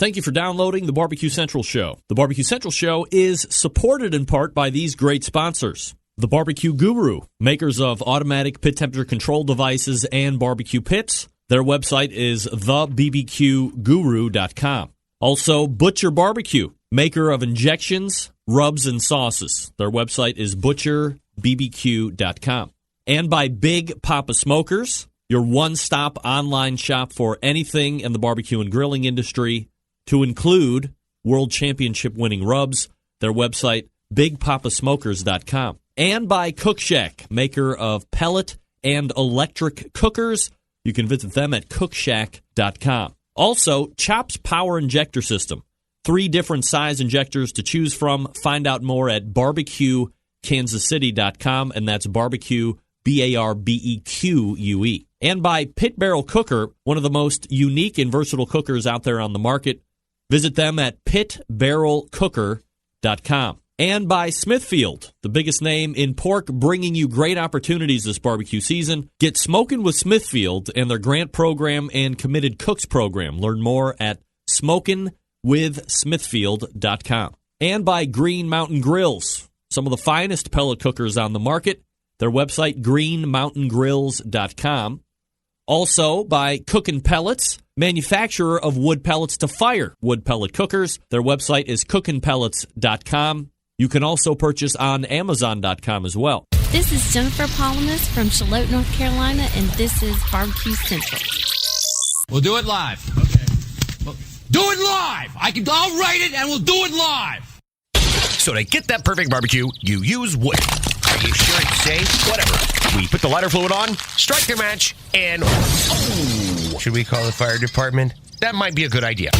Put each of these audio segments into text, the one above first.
Thank you for downloading the Barbecue Central Show. The Barbecue Central Show is supported in part by these great sponsors. The Barbecue Guru, makers of automatic pit temperature control devices and barbecue pits. Their website is thebbqguru.com. Also, Butcher Barbecue, maker of injections, rubs, and sauces. Their website is butcherbbq.com. And by Big Papa Smokers, your one-stop online shop for anything in the barbecue and grilling industry, to include World Championship winning rubs. Their website, bigpapasmokers.com. And by Cook Shack, maker of pellet and electric cookers. You can visit them at cookshack.com. Also, Chops Power Injector System. 3 different size injectors to choose from. Find out more at barbecuekansascity.com, and that's barbecue, BARBEQUE. And by Pit Barrel Cooker, one of the most unique and versatile cookers out there on the market. Visit them at pitbarrelcooker.com. And by Smithfield, the biggest name in pork, bringing you great opportunities this barbecue season. Get smoking with Smithfield and their grant program and committed cooks program. Learn more at smokinwithsmithfield.com. And by Green Mountain Grills, some of the finest pellet cookers on the market. Their website, greenmountaingrills.com. Also by Cookin' Pellets, manufacturer of wood pellets to fire wood pellet cookers. Their website is cookinpellets.com. You can also purchase on Amazon.com as well. This is Jennifer Palamas from Charlotte, North Carolina, and this is Barbecue Central. We'll do it live. Okay. Well, do it live! I'll write it and we'll do it live! So to get that perfect barbecue, you use wood. Are you sure it's safe? Whatever. We put the lighter fluid on, strike the match, and... Oh, should we call the fire department? That might be a good idea.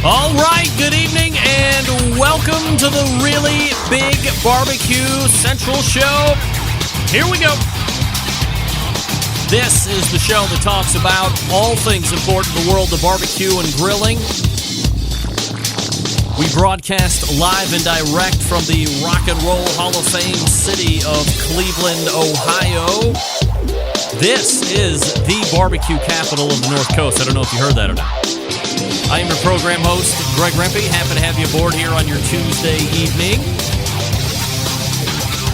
All right, good evening, and welcome to the really big Barbecue Central Show. Here we go. This is the show that talks about all things important in the world of barbecue and grilling. We broadcast live and direct from the Rock and Roll Hall of Fame city of Cleveland, Ohio. This is the barbecue capital of the North Coast. I don't know if you heard that or not. I am your program host, Greg Rempe. Happy to have you aboard here on your Tuesday evening.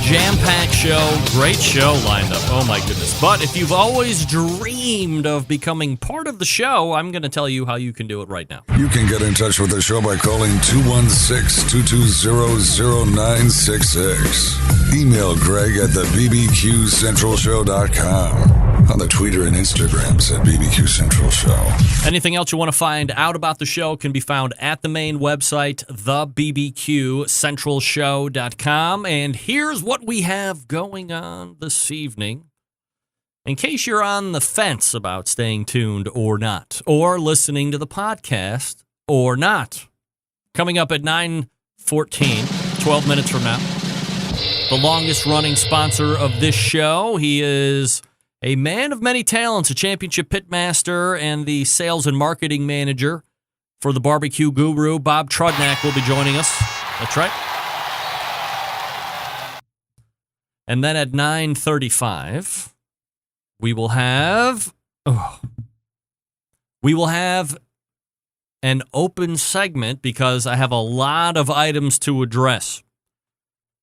Jam-packed show, great show lined up. Oh, my goodness. But if you've always dreamed of becoming part of the show, I'm going to tell you how you can do it right now. You can get in touch with the show by calling 216-220-0966. Email Greg at the bbqcentralshow.com. On the Twitter and Instagrams at BBQ Central Show. Anything else you want to find out about the show can be found at the main website, thebbqcentralshow.com. And here's what we have going on this evening. In case you're on the fence about staying tuned or not, or listening to the podcast or not. Coming up at 9:14, 12 minutes from now, the longest-running sponsor of this show. He is a man of many talents, a championship pitmaster, and the sales and marketing manager for the Barbecue Guru. Bob Trudnak will be joining us. That's right. And then at 9:35, we will have an open segment because I have a lot of items to address.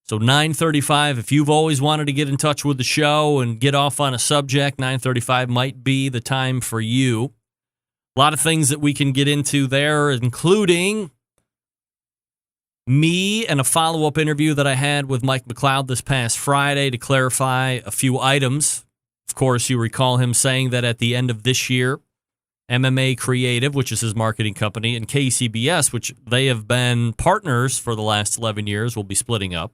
So 9:35, if you've always wanted to get in touch with the show and get off on a subject, 9:35 might be the time for you. A lot of things that we can get into there, including me and a follow-up interview that I had with Mike McLeod this past Friday to clarify a few items. Of course, you recall him saying that at the end of this year, MMA Creative, which is his marketing company, and KCBS, which they have been partners for the last 11 years, will be splitting up.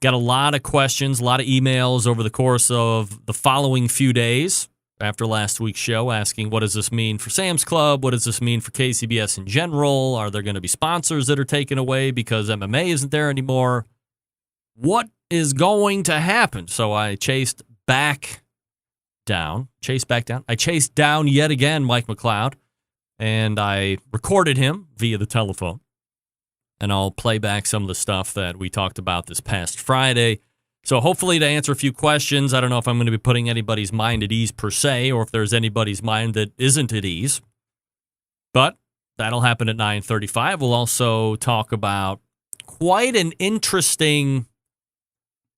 Got a lot of questions, a lot of emails over the course of the following few days. after last week's show asking, what does this mean for Sam's Club? What does this mean for KCBS in general? Are there going to be sponsors that are taken away because MMA isn't there anymore? What is going to happen? So I chased back down. I chased down yet again Mike McLeod, and I recorded him via the telephone. And I'll play back some of the stuff that we talked about this past Friday. So hopefully to answer a few questions, I don't know if I'm going to be putting anybody's mind at ease per se, or if there's anybody's mind that isn't at ease. But that'll happen at 9:35. We'll also talk about quite an interesting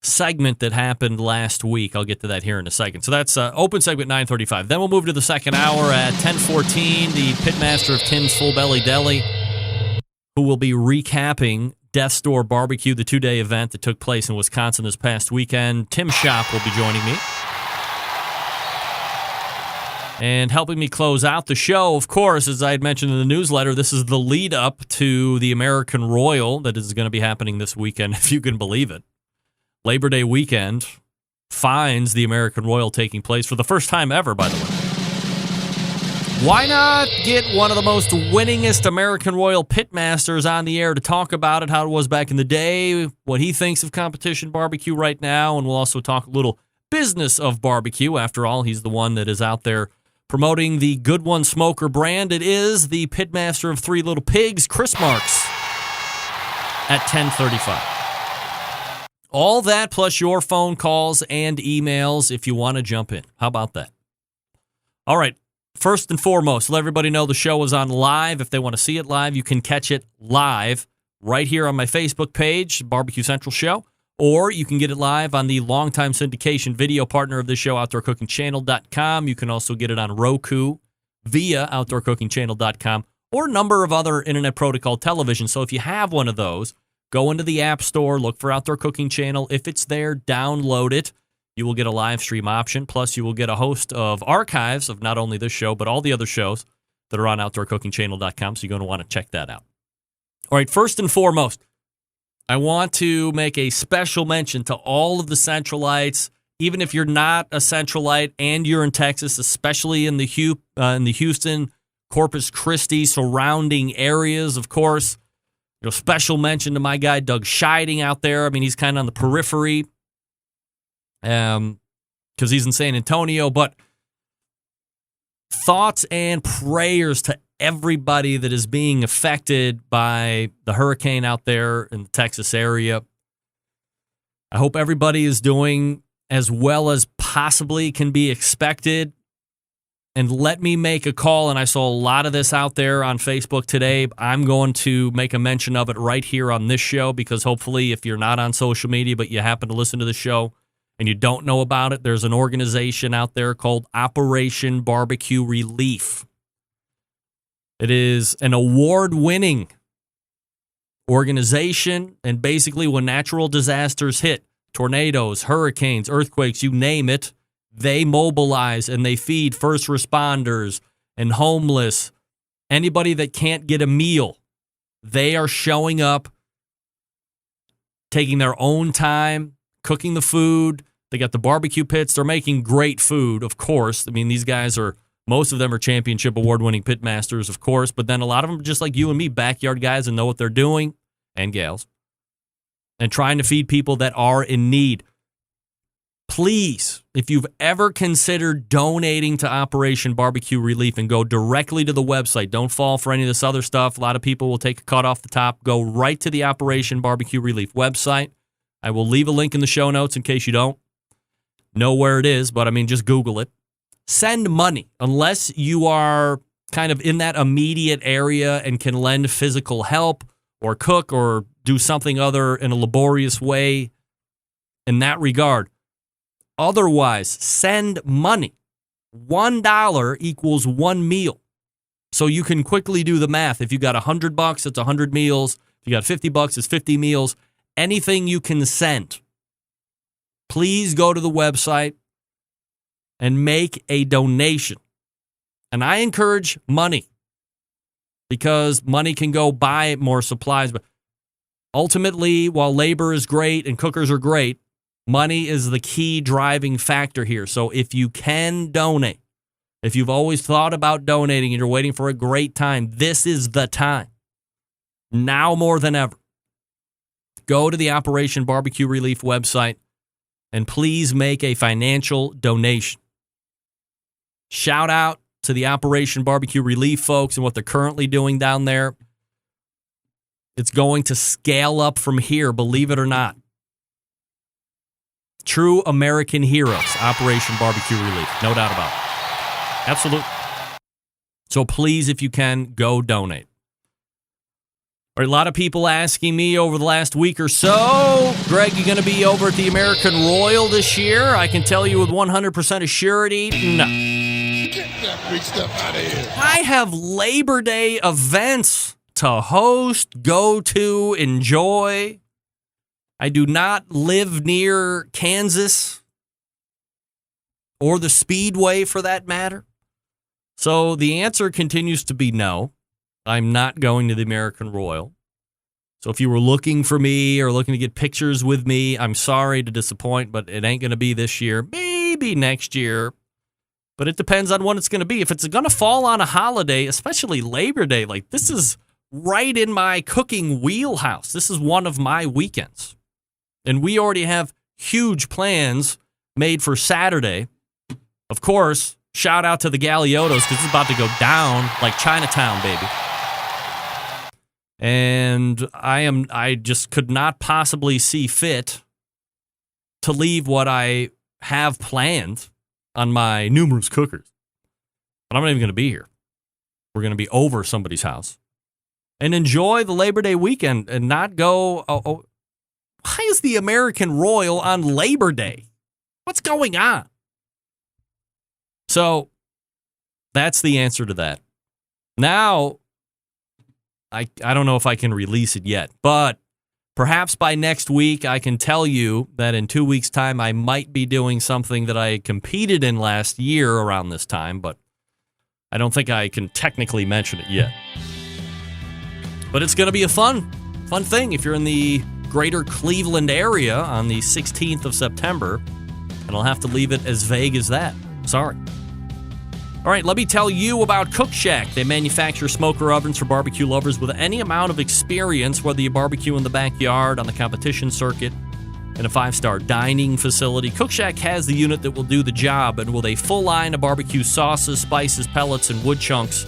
segment that happened last week. I'll get to that here in a second. So that's open segment 9:35. Then we'll move to the second hour at 10:14. The pitmaster of Tim's Full Belly Deli, who will be recapping Death Door Barbecue, the 2-day event that took place in Wisconsin this past weekend. Tim Schopp will be joining me. And helping me close out the show, of course, as I had mentioned in the newsletter, this is the lead up to the American Royal that is going to be happening this weekend, if you can believe it. Labor Day weekend finds the American Royal taking place for the first time ever, by the way. Why not get one of the most winningest American Royal pitmasters on the air to talk about it, how it was back in the day, what he thinks of competition barbecue right now, and we'll also talk a little business of barbecue. After all, he's the one that is out there promoting the Good One Smoker brand. It is the pitmaster of Three Little Pigs, Chris Marks, at 10:35. All that plus your phone calls and emails if you want to jump in. How about that? All right. First and foremost, let everybody know the show is on live. If they want to see it live, you can catch it live right here on my Facebook page, Barbecue Central Show, or you can get it live on the longtime syndication video partner of this show, OutdoorCookingChannel.com. You can also get it on Roku via OutdoorCookingChannel.com or a number of other Internet Protocol televisions. So if you have one of those, go into the App Store, look for Outdoor Cooking Channel. If it's there, download it. You will get a live stream option, plus you will get a host of archives of not only this show, but all the other shows that are on OutdoorCookingChannel.com, so you're going to want to check that out. All right, first and foremost, I want to make a special mention to all of the Centralites, even if you're not a Centralite and you're in Texas, especially in the Houston, Corpus Christi surrounding areas, of course. Special mention to my guy, Doug Scheiding out there. I mean, he's kind of on the periphery, because he's in San Antonio, but thoughts and prayers to everybody that is being affected by the hurricane out there in the Texas area. I hope everybody is doing as well as possibly can be expected. And let me make a call, and I saw a lot of this out there on Facebook today. I'm going to make a mention of it right here on this show, because hopefully if you're not on social media but you happen to listen to the show, and you don't know about it, there's an organization out there called Operation Barbecue Relief. It is an award-winning organization, and basically when natural disasters hit, tornadoes, hurricanes, earthquakes, you name it, they mobilize and they feed first responders and homeless, anybody that can't get a meal. They are showing up, taking their own time, cooking the food. They got the barbecue pits. They're making great food, of course. I mean, these guys most of them are championship award-winning pit masters, of course, but then a lot of them are just like you and me, backyard guys and know what they're doing, and gals, and trying to feed people that are in need. Please, if you've ever considered donating to Operation Barbecue Relief, and go directly to the website, don't fall for any of this other stuff. A lot of people will take a cut off the top. Go right to the Operation Barbecue Relief website. I will leave a link in the show notes in case you don't know where it is, but I mean, just Google it. Send money, unless you are kind of in that immediate area and can lend physical help or cook or do something other in a laborious way in that regard. Otherwise, send money. $1 equals one meal. So you can quickly do the math. If you got $100, it's 100 meals. If you got $50, it's 50 meals. Anything you can send. Please go to the website and make a donation. And I encourage money, because money can go buy more supplies. But ultimately, while labor is great and cookers are great, money is the key driving factor here. So if you can donate, If you've always thought about donating and you're waiting for a great time, this is the time. Now more than ever. Go to the Operation Barbecue Relief website and please make a financial donation. Shout out to the Operation Barbecue Relief folks and what they're currently doing down there. It's going to scale up from here, believe it or not. True American heroes, Operation Barbecue Relief. No doubt about it. Absolutely. So please, if you can, go donate. All right, a lot of people asking me over the last week or so, Greg, you going to be over at the American Royal this year? I can tell you with 100% assurity, no. Get that free stuff out of here. I have Labor Day events to host, go to, enjoy. I do not live near Kansas or the Speedway for that matter. So the answer continues to be no. I'm not going to the American Royal. So if you were looking for me or looking to get pictures with me, I'm sorry to disappoint, but it ain't going to be this year. Maybe next year. But it depends on when it's going to be. If it's going to fall on a holiday, especially Labor Day, like this is right in my cooking wheelhouse. This is one of my weekends. And we already have huge plans made for Saturday. Of course, shout out to the Galeotos because it's about to go down like Chinatown, baby. And I just could not possibly see fit to leave what I have planned on my numerous cookers. But I'm not even going to be here. We're going to be over somebody's house. And enjoy the Labor Day weekend and not go, why is the American Royal on Labor Day? What's going on? So that's the answer to that. Now, I don't know if I can release it yet, but perhaps by next week I can tell you that in 2 weeks' time I might be doing something that I competed in last year around this time, but I don't think I can technically mention it yet. But it's going to be a fun thing if you're in the greater Cleveland area on the 16th of September, and I'll have to leave it as vague as that. Sorry. All right, let me tell you about Cook Shack. They manufacture smoker ovens for barbecue lovers with any amount of experience, whether you barbecue in the backyard, on the competition circuit, in a 5-star dining facility. Cook Shack has the unit that will do the job, and with a full line of barbecue sauces, spices, pellets, and wood chunks,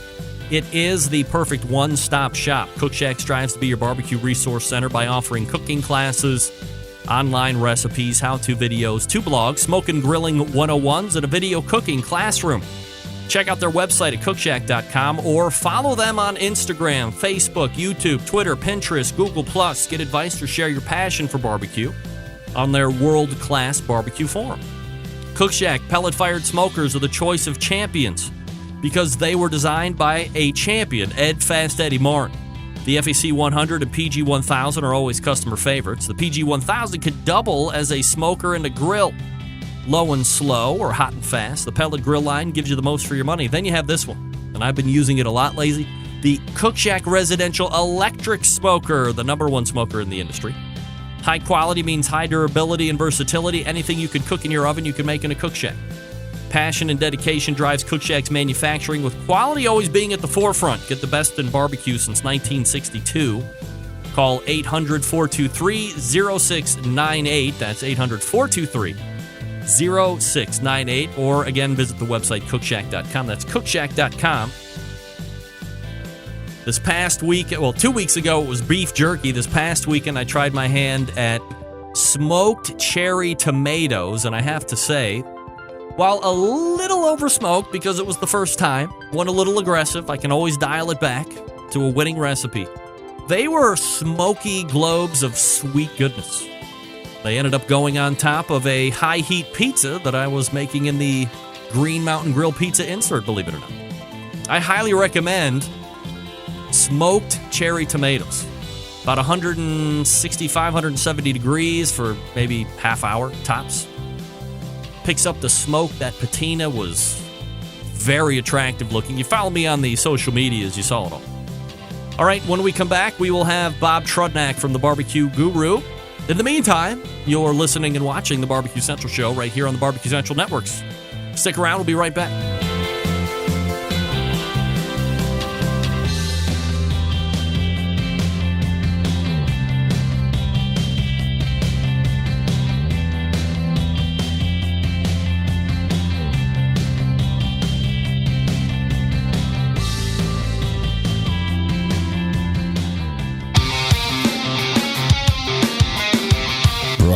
it is the perfect one-stop shop. Cook Shack strives to be your barbecue resource center by offering cooking classes, online recipes, how-to videos, 2 blogs, Smoke and Grilling 101s, and a video cooking classroom. Check out their website at cookshack.com or follow them on Instagram, Facebook, YouTube, Twitter, Pinterest, Google+. Get advice or share your passion for barbecue on their world-class barbecue forum. Cook Shack pellet-fired smokers are the choice of champions because they were designed by a champion, Ed Fast Eddie Martin. The FAC 100 and PG 1000 are always customer favorites. The PG 1000 could double as a smoker and a grill. Low and slow or hot and fast, the pellet grill line gives you the most for your money. Then you have this one, and I've been using it a lot lately, the Cook Shack Residential Electric Smoker, the #1 smoker in the industry. High quality means high durability and versatility. Anything you can cook in your oven, you can make in a Cook Shack. Passion and dedication drives Cook Shack's manufacturing, with quality always being at the forefront. Get the best in barbecue since 1962. Call 800-423-0698. That's 800-423-0698. Or, again, visit the website, cookshack.com. That's cookshack.com. This past week, 2 weeks ago, it was beef jerky. This past weekend, I tried my hand at smoked cherry tomatoes, and I have to say, while a little over-smoked because it was the first time, went a little aggressive, I can always dial it back to a winning recipe. They were smoky globes of sweet goodness. They ended up going on top of a high-heat pizza that I was making in the Green Mountain Grill pizza insert, believe it or not. I highly recommend smoked cherry tomatoes. About 165, 170 degrees for maybe half hour, tops. Picks up the smoke. That patina was very attractive looking. You follow me on the social medias, you saw it all. All right, when we come back, we will have Bob Trudnak from the Barbecue Guru. In the meantime, you're listening and watching the Barbecue Central show right here on the Barbecue Central Networks. Stick around, we'll be right back.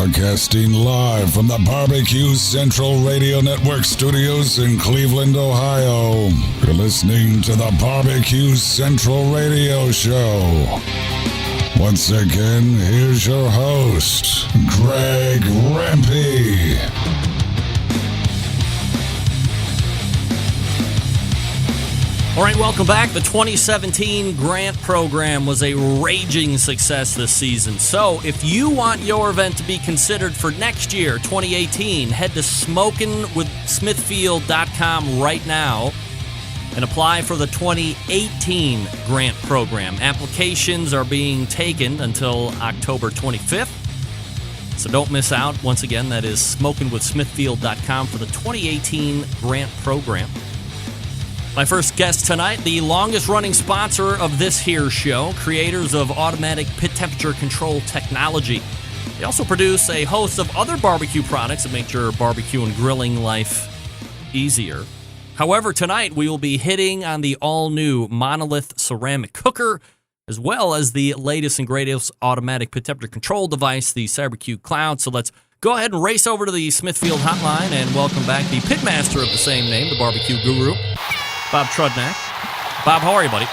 Broadcasting live from the Barbecue Central Radio Network studios in Cleveland, Ohio. You're listening to the Barbecue Central Radio Show. Once again, here's your host, Greg Rempe. All right, welcome back. The 2017 grant program was a raging success this season. So if you want your event to be considered for next year, 2018, head to smokinwithsmithfield.com right now and apply for the 2018 grant program. Applications are being taken until October 25th. So don't miss out. Once again, that is smokinwithsmithfield.com for the 2018 grant program. My first guest tonight, the longest-running sponsor of this here show, creators of automatic pit temperature control technology. They also produce a host of other barbecue products that make your barbecue and grilling life easier. However, tonight we will be hitting on the all-new Monolith ceramic cooker, as well as the latest and greatest automatic pit temperature control device, the CyberQ Cloud. So let's go ahead and race over to the Smithfield hotline and welcome back the pitmaster of the same name, the barbecue guru, Bob Trudnak. Bob, how are you, buddy?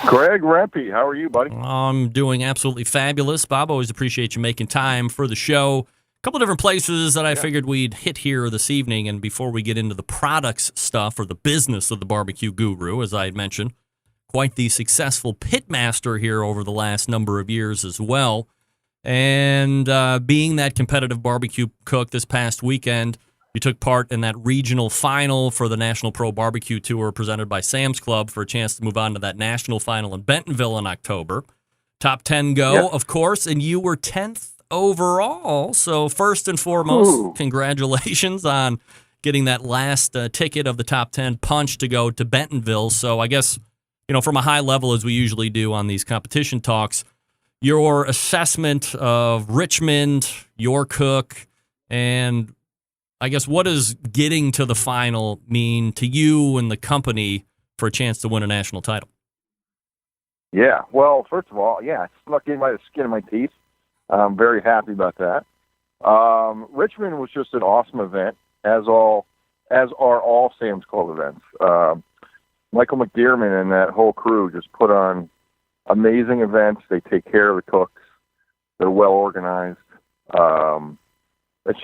Greg Rempe, how are you, buddy? I'm doing absolutely fabulous. Bob, always appreciate you making time for the show. A couple different places that I figured we'd hit here this evening, and before we get into the products stuff or the business of the barbecue guru, as I had mentioned, quite the successful pitmaster here over the last number of years as well. And being that competitive barbecue cook this past weekend, you took part in that regional final for the National Pro Barbecue Tour presented by Sam's Club for a chance to move on to that national final in Bentonville in October. Top 10 go, of course, and you were 10th overall. So first and foremost, congratulations on getting that last ticket of the top 10 punch to go to Bentonville. So I guess, from a high level, as we usually do on these competition talks, your assessment of Richmond, your cook, and I guess what does getting to the final mean to you and the company for a chance to win a national title? Yeah, well, first of all, I snuck in by the skin of my teeth. I'm very happy about that. Richmond was just an awesome event, as are all Sam's Club events. Michael McDearman and that whole crew just put on amazing events. They take care of the cooks. They're well organized. It's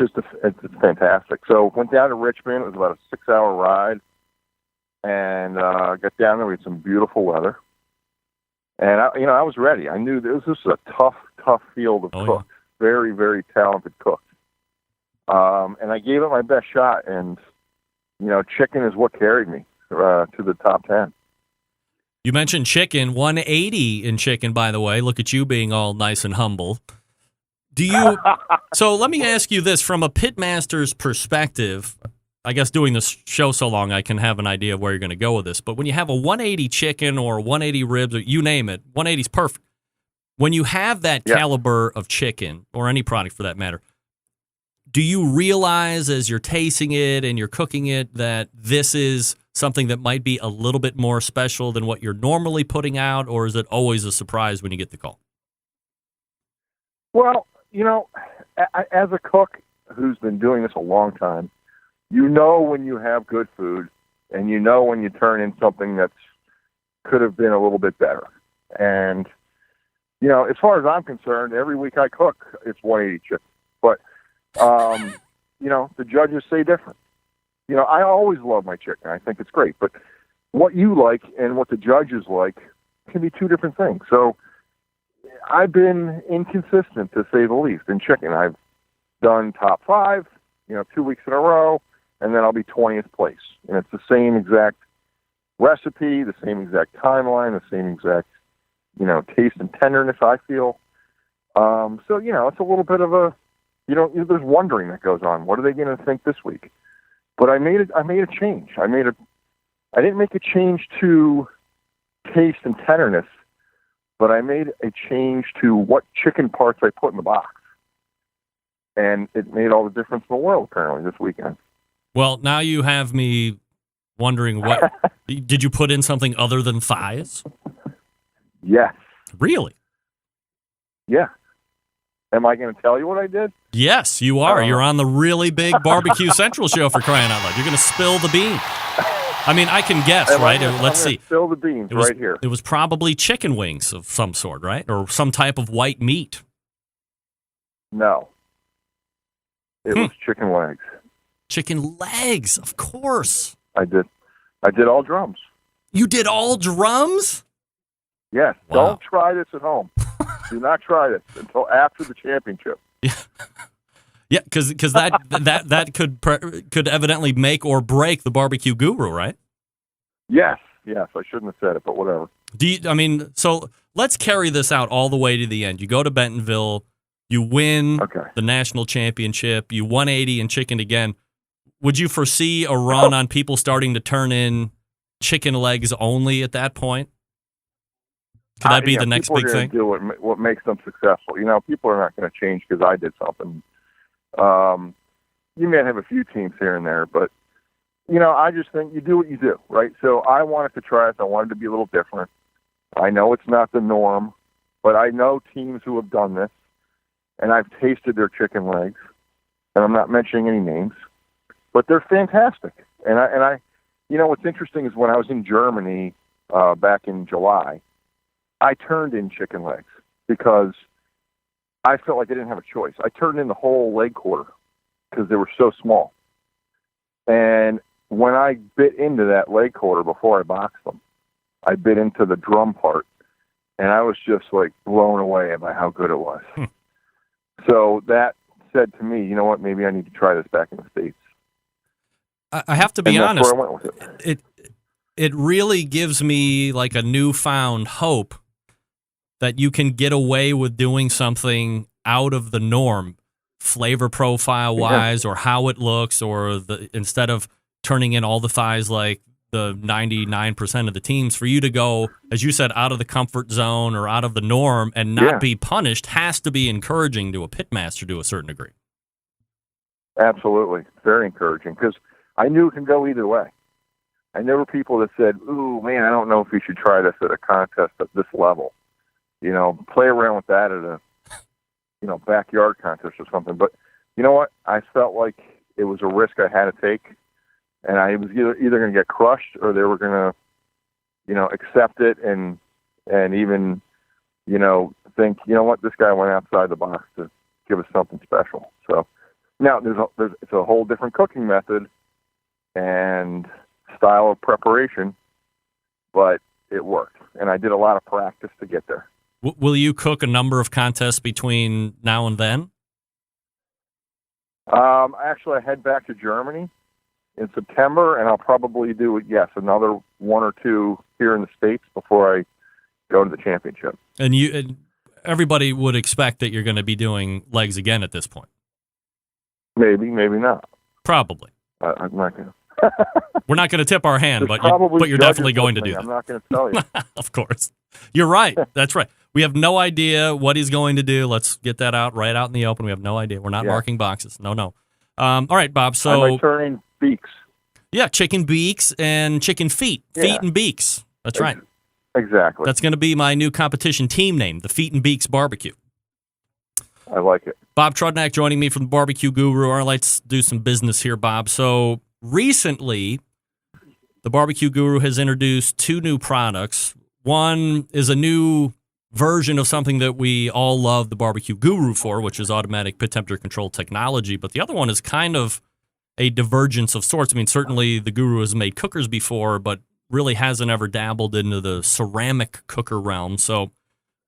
fantastic. So went down to Richmond. It was about a 6-hour ride, and got down there. We had some beautiful weather, and I was ready. I knew this was a tough field of cooks, very, very talented cooks. And I gave it my best shot, and chicken is what carried me to the top 10. You mentioned chicken, 180 in chicken, by the way. Look at you being all nice and humble. So let me ask you this, from a pitmaster's perspective, I guess doing this show so long I can have an idea of where you're going to go with this, but when you have a 180 chicken or 180 ribs, or you name it, 180 is perfect. When you have that caliber of chicken, or any product for that matter, do you realize as you're tasting it and you're cooking it that this is something that might be a little bit more special than what you're normally putting out, or is it always a surprise when you get the call? Well, as a cook who's been doing this a long time, when you have good food, and when you turn in something that could have been a little bit better. And, as far as I'm concerned, every week I cook, it's 180 chicken. But, the judges say different. I always love my chicken. I think it's great. But what you like and what the judges like can be two different things. So I've been inconsistent, to say the least, in chicken. I've done top 5, 2 weeks in a row, and then I'll be 20th place. And it's the same exact recipe, the same exact timeline, the same exact, taste and tenderness, I feel. So, it's a little bit of a, there's wondering that goes on. What are they going to think this week? But I made a change. I didn't make a change to taste and tenderness, but I made a change to what chicken parts I put in the box. And it made all the difference in the world, apparently, this weekend. Well, now you have me wondering, what did you put in something other than thighs? Yes. Really? Yeah. Am I going to tell you what I did? Yes, you are. You're on the really big Barbecue Central show, for crying out loud. You're going to spill the beans. I mean, I can guess, right? Let's see. Spill the beans right here. It was probably chicken wings of some sort, right? Or some type of white meat. No. It was chicken legs. Chicken legs, of course. I did all drums. You did all drums? Yes. Wow. Don't try this at home. Do not try this until after the championship. Yeah, because that could evidently make or break the barbecue guru, right? Yes, I shouldn't have said it, but whatever. So let's carry this out all the way to the end. You go to Bentonville, you win the national championship, you 180 in chicken again. Would you foresee a run on people starting to turn in chicken legs only at that point? Could that be the next big thing? People are going to do what makes them successful. People are not going to change because I did something. You may have a few teams here and there, but, I just think you do what you do, right? So I wanted to try it. I wanted to be a little different. I know it's not the norm, but I know teams who have done this, and I've tasted their chicken legs, and I'm not mentioning any names, but they're fantastic. And I what's interesting is when I was in Germany back in July, I turned in chicken legs because I felt like I didn't have a choice. I turned in the whole leg quarter because they were so small. And when I bit into that leg quarter before I boxed them, I bit into the drum part, and I was just like blown away by how good it was. So that said to me, you know what, maybe I need to try this back in the States. I have to be honest. That's where I went with it. It really gives me like a newfound hope that you can get away with doing something out of the norm, flavor profile wise, or how it looks, or instead of turning in all the thighs like the 99% of the teams, for you to go, as you said, out of the comfort zone or out of the norm and not be punished has to be encouraging to a pitmaster to a certain degree. Absolutely. Very encouraging because I knew it can go either way. I know people that said, ooh, man, I don't know if you should try this at a contest at this level. Play around with that at a, backyard contest or something. But you know what? I felt like it was a risk I had to take, and I was either going to get crushed or they were going to, accept it and even, think, you know what, this guy went outside the box to give us something special. So now it's a whole different cooking method and style of preparation, but it worked, and I did a lot of practice to get there. Will you cook a number of contests between now and then? Actually, I head back to Germany in September, and I'll probably do, another one or two here in the States before I go to the championship. And everybody would expect that you're going to be doing legs again at this point. Maybe not. Probably. I'm not going to. We're not going to tip our hand, but you're definitely going to do that. I'm not going to tell you. Of course. You're right. That's right. We have no idea what he's going to do. Let's get that right out in the open. We have no idea. We're not marking boxes. No. All right, Bob. So I'm returning beaks. Yeah, chicken beaks and chicken feet. Yeah. Feet and beaks. That's right. Exactly. That's going to be my new competition team name, the Feet and Beaks Barbecue. I like it. Bob Trudnak joining me from the Barbecue Guru. All right, let's do some business here, Bob. So recently, the Barbecue Guru has introduced two new products. One is a new version of something that we all love the Barbecue Guru for, which is automatic pit temperature control technology. But the other one is kind of a divergence of sorts. I mean, certainly the Guru has made cookers before, but really hasn't ever dabbled into the ceramic cooker realm. So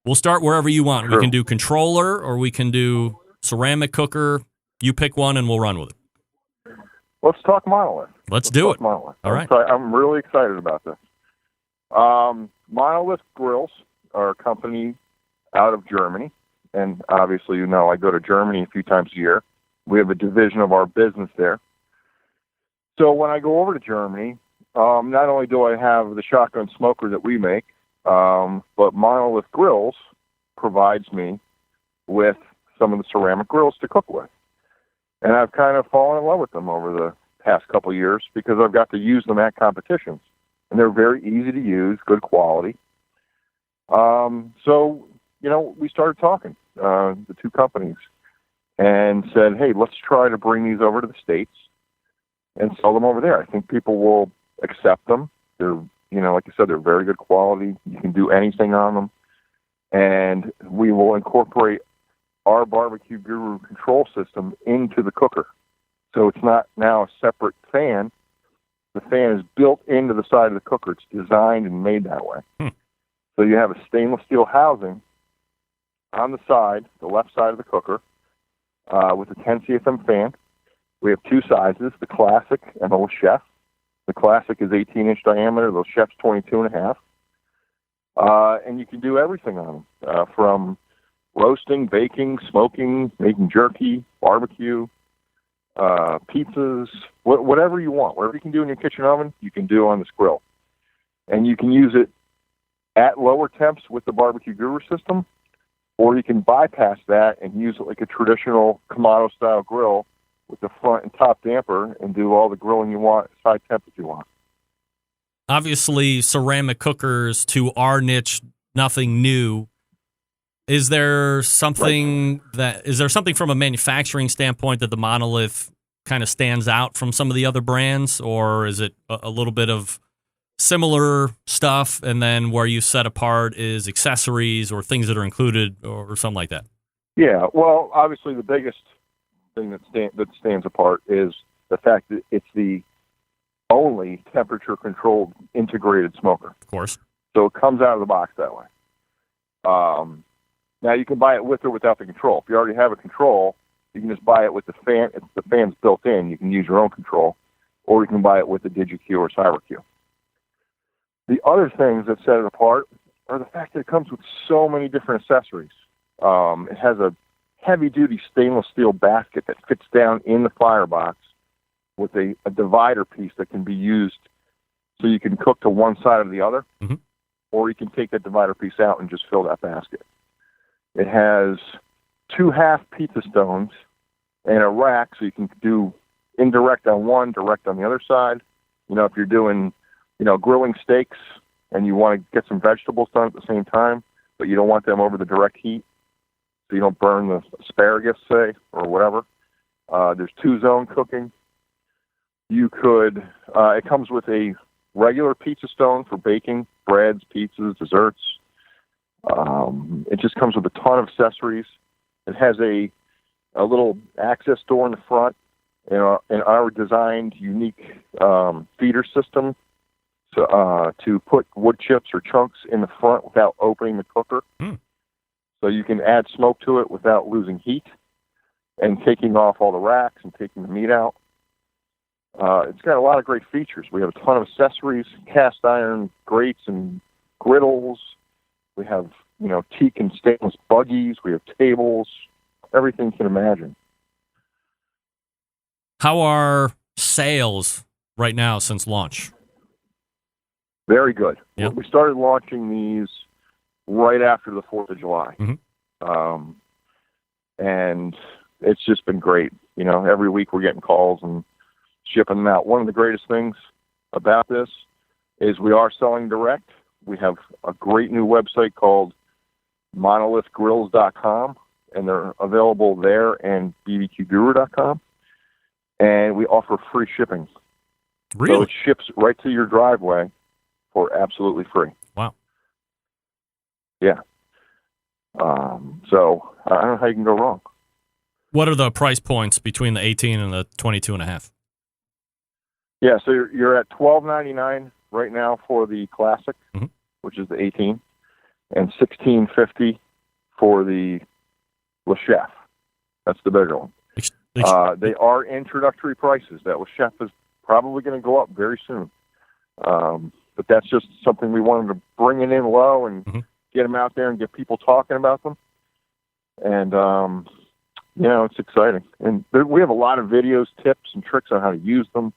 we'll start wherever you want. True. We can do controller or we can do ceramic cooker. You pick one and we'll run with it. Let's talk Monolith. Let's do it. Monolith. All right. I'm really excited about this. Monolith Grills are a company out of Germany. And obviously, I go to Germany a few times a year. We have a division of our business there. So when I go over to Germany, not only do I have the shotgun smoker that we make, but Monolith Grills provides me with some of the ceramic grills to cook with. And I've kind of fallen in love with them over the past couple of years because I've got to use them at competitions. And they're very easy to use, good quality. So, we started talking. the two companies, and said, hey, let's try to bring these over to the States and sell them over there. I think people will accept them. They're, like I said, they're very good quality. You can do anything on them. And we will incorporate our Barbecue Guru control system into the cooker. So it's not now a separate fan. The fan is built into the side of the cooker. It's designed and made that way. So you have a stainless steel housing on the side, the left side of the cooker, with a 10 CFM fan. We have two sizes, the Classic and the Chef. The Classic is 18-inch diameter. The Chef's 22.5. And you can do everything on them, from roasting, baking, smoking, making jerky, barbecue, pizzas, whatever you want. Whatever you can do in your kitchen oven, you can do on this grill. And you can use it at lower temps with the Barbecue Guru system, or you can bypass that and use it like a traditional Kamado-style grill with the front and top damper and do all the grilling you want, as high temp as you want. Obviously, ceramic cookers to our niche, nothing new. Is there something from a manufacturing standpoint that the Monolith kind of stands out from some of the other brands, or is it a little bit of similar stuff, and then where you set apart is accessories or things that are included or something like that? Yeah, well, obviously the biggest thing that stands apart is the fact that it's the only temperature-controlled integrated smoker. Of course. So it comes out of the box that way. Now you can buy it with or without the control. If you already have a control, you can just buy it with the fan. If the fan's built in, you can use your own control, or you can buy it with the DigiQ or CyberQ. The other things that set it apart are the fact that it comes with so many different accessories. It has a heavy-duty stainless steel basket that fits down in the firebox with a divider piece that can be used so you can cook to one side or the other, or you can take that divider piece out and just fill that basket. It has 2 half pizza stones and a rack, so you can do indirect on one, direct on the other side. If you're doing, grilling steaks and you want to get some vegetables done at the same time, but you don't want them over the direct heat, so you don't burn the asparagus, say, or whatever. There's 2-zone cooking. You could, it comes with a regular pizza stone for baking, breads, pizzas, desserts. It just comes with a ton of accessories. It has a little access door in the front, and our designed unique feeder system to put wood chips or chunks in the front without opening the cooker. So you can add smoke to it without losing heat and taking off all the racks and taking the meat out. It's got a lot of great features. We have a ton of accessories, cast iron grates and griddles. We have, teak and stainless buggies. We have tables, everything you can imagine. How are sales right now since launch? Very good. Yep. We started launching these right after the 4th of July. And it's just been great. Every week we're getting calls and shipping them out. One of the greatest things about this is we are selling direct. We have a great new website called monolithgrills.com, and they're available there, and bbqguru.com. And we offer free shipping. Really? So it ships right to your driveway for absolutely free. Wow. Yeah. So I don't know how you can go wrong. What are the price points between the 18 and the 22.5? Yeah, so you're at $12.99 right now for the Classic, which is the 18, and $16.50 for the Le Chef. That's the bigger one. They are introductory prices. That Le Chef is probably going to go up very soon. But that's just something we wanted to bring it in low and get them out there and get people talking about them. And, it's exciting. And we have a lot of videos, tips, and tricks on how to use them.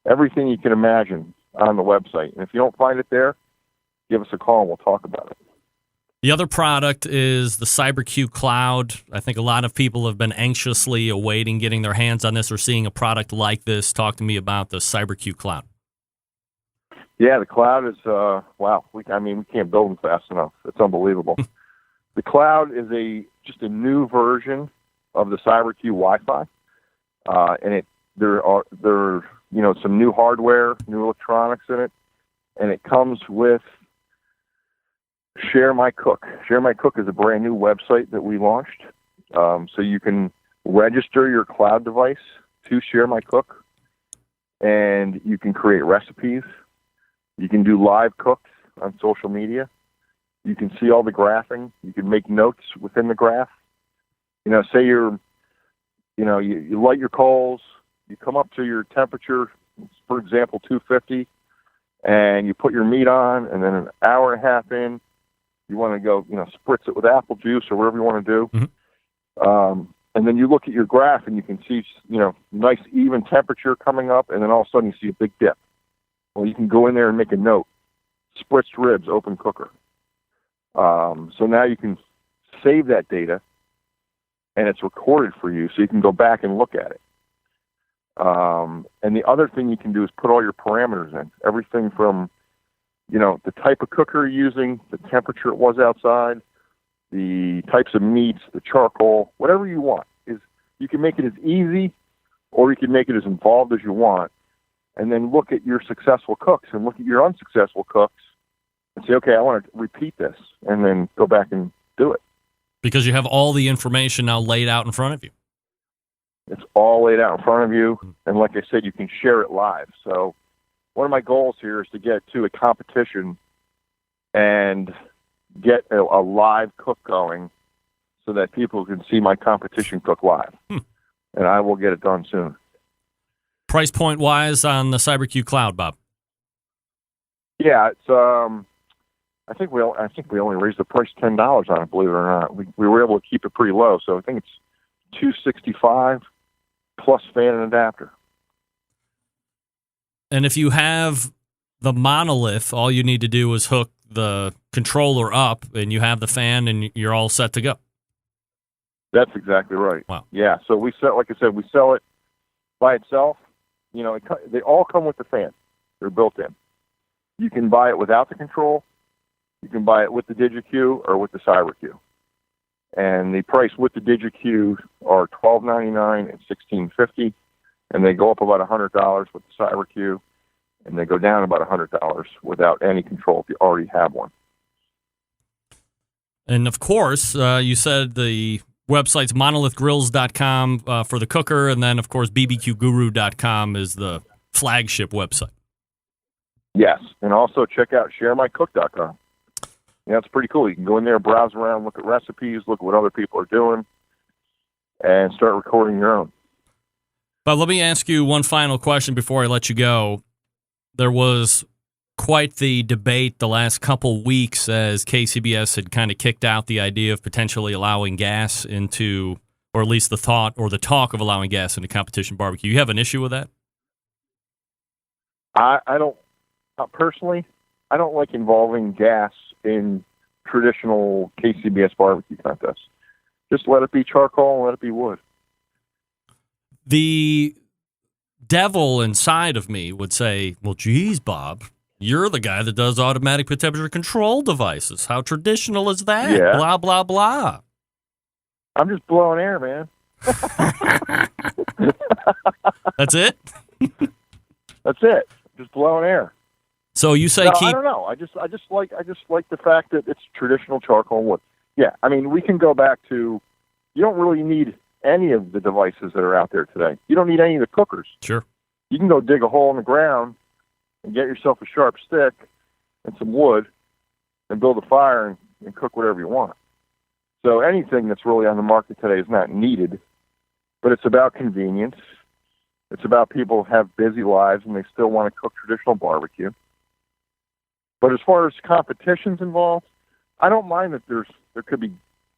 Everything you can imagine on the website. And if you don't find it there, give us a call and we'll talk about it. The other product is the CyberQ Cloud. I think a lot of people have been anxiously awaiting getting their hands on this or seeing a product like this. Talk to me about the CyberQ Cloud. Yeah, the Cloud is, wow. We can't build them fast enough. It's unbelievable. The Cloud is a just a new version of the CyberQ Wi-Fi, and there are some new hardware, new electronics in it, and it comes with Share My Cook. Share My Cook is a brand new website that we launched, so you can register your cloud device to Share My Cook, and you can create recipes. You can do live cooks on social media. You can see all the graphing. You can make notes within the graph. Say you light your coals, you come up to your temperature, for example, 250, and you put your meat on, and then an hour and a half in, you want to go, spritz it with apple juice or whatever you want to do. Mm-hmm. And then you look at your graph and you can see, nice even temperature coming up, and then all of a sudden you see a big dip. Well, you can go in there and make a note. Spritzed ribs, open cooker. So now you can save that data, and it's recorded for you, so you can go back and look at it. And the other thing you can do is put all your parameters in. Everything from, the type of cooker you're using, the temperature it was outside, the types of meats, the charcoal, whatever you want. You can make it as easy, or you can make it as involved as you want, and then look at your successful cooks and look at your unsuccessful cooks and say, okay, I want to repeat this, and then go back and do it. Because you have all the information now laid out in front of you. It's all laid out in front of you, and like I said, you can share it live. So one of my goals here is to get to a competition and get a live cook going so that people can see my competition cook live. And I will get it done soon. Price point wise on the CyberQ Cloud, Bob? Yeah, it's I think we only raised the price $10 on it, believe it or not. We were able to keep it pretty low, so I think it's $265 plus fan and adapter. And if you have the Monolith, all you need to do is hook the controller up, and you have the fan, and you're all set to go. That's exactly right. Wow. Yeah, so we sell, like I said, we sell it by itself. They all come with the fan. They're built in. You can buy it without the control. You can buy it with the DigiQ or with the CyberQ. And the price with the DigiQ are $12.99 and $16.50, and they go up about $100 with the CyberQ, and they go down about $100 without any control if you already have one. And of course, you said the website's monolithgrills.com for the cooker, and then of course bbqguru.com is the flagship website. Yes, and also check out sharemycook.com. Yeah, it's pretty cool. You can go in there, browse around, look at recipes, look at what other people are doing, and start recording your own. But let me ask you one final question before I let you go. There was quite the debate the last couple weeks as KCBS had kind of kicked out the idea of potentially allowing gas into, or at least the thought or the talk of allowing gas into competition barbecue. You have an issue with that? I don't, personally, I don't like involving gas in traditional KCBS barbecue contests. Just let it be charcoal and let it be wood. The devil inside of me would say, well, geez, Bob, you're the guy that does automatic temperature control devices. How traditional is that? Yeah. Blah, blah, blah. I'm just blowing air, man. That's it? That's it. Just blowing air. So you say I don't know. I just like the fact that it's traditional charcoal and wood. Yeah, I mean, we can go back to, you don't really need any of the devices that are out there today. You don't need any of the cookers. Sure. You can go dig a hole in the ground and get yourself a sharp stick and some wood and build a fire and cook whatever you want. So anything that's really on the market today is not needed, but it's about convenience. It's about people have busy lives and they still want to cook traditional barbecue. But as far as competitions involved, I don't mind that there could be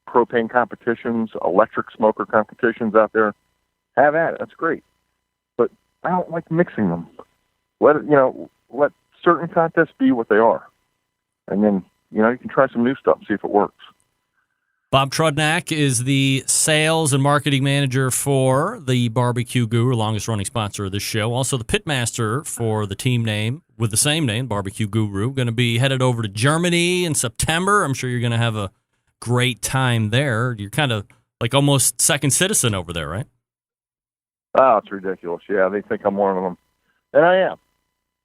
propane competitions, electric smoker competitions out there. Have at it. That's great. But I don't like mixing them. Let certain contests be what they are. And then, you can try some new stuff, see if it works. Bob Trudnak is the sales and marketing manager for the Barbecue Guru, longest running sponsor of this show. Also the pitmaster for the team name with the same name, Barbecue Guru. Going to be headed over to Germany in September. I'm sure you're going to have a great time there. You're kind of like almost second citizen over there, right? Oh, it's ridiculous. Yeah, they think I'm one of them. And I am.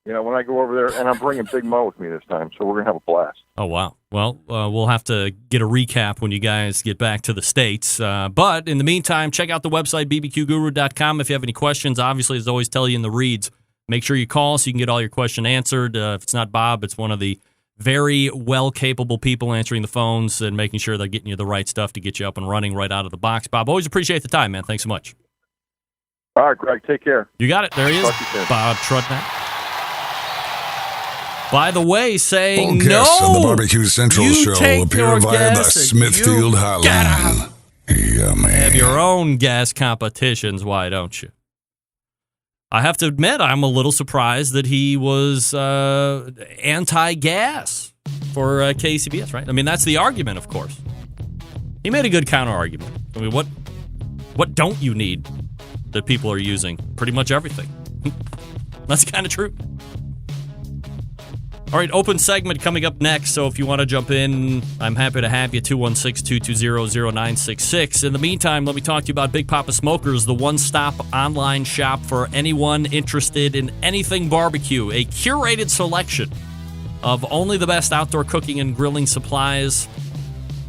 You know, when I go over there, and I'm bringing Big Mo with me this time, so we're going to have a blast. Oh, wow. Well, we'll have to get a recap when you guys get back to the States. But in the meantime, check out the website, bbqguru.com. If you have any questions, obviously, as always, tell you in the reads, make sure you call so you can get all your question answered. If it's not Bob, it's one of the very well-capable people answering the phones and making sure they're getting you the right stuff to get you up and running right out of the box. Bob, always appreciate the time, man. Thanks so much. All right, Greg, take care. You got it. There he is, Bob Trudnak. By the way, saying all guests on the Barbecue Central show appear via the Smithfield Hotline. Yummy. Have your own gas competitions, why don't you? I have to admit, I'm a little surprised that he was anti-gas for KCBS, right? I mean, that's the argument, of course. He made a good counter-argument. I mean, what don't you need that people are using? Pretty much everything. That's kind of true. All right, open segment coming up next, so if you want to jump in, I'm happy to have you, 216-220-0966. In the meantime, let me talk to you about Big Papa Smokers, the one-stop online shop for anyone interested in anything barbecue. A curated selection of only the best outdoor cooking and grilling supplies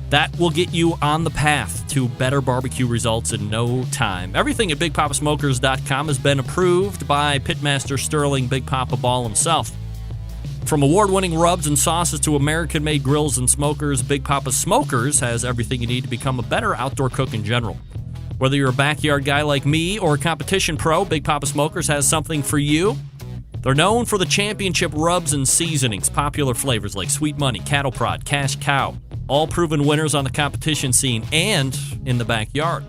that will get you on the path to better barbecue results in no time. Everything at BigPapaSmokers.com has been approved by Pitmaster Sterling Big Papa Ball himself. From award-winning rubs and sauces to American-made grills and smokers, Big Papa Smokers has everything you need to become a better outdoor cook in general. Whether you're a backyard guy like me or a competition pro, Big Papa Smokers has something for you. They're known for the championship rubs and seasonings, popular flavors like Sweet Money, Cattle Prod, Cash Cow, all proven winners on the competition scene and in the backyard.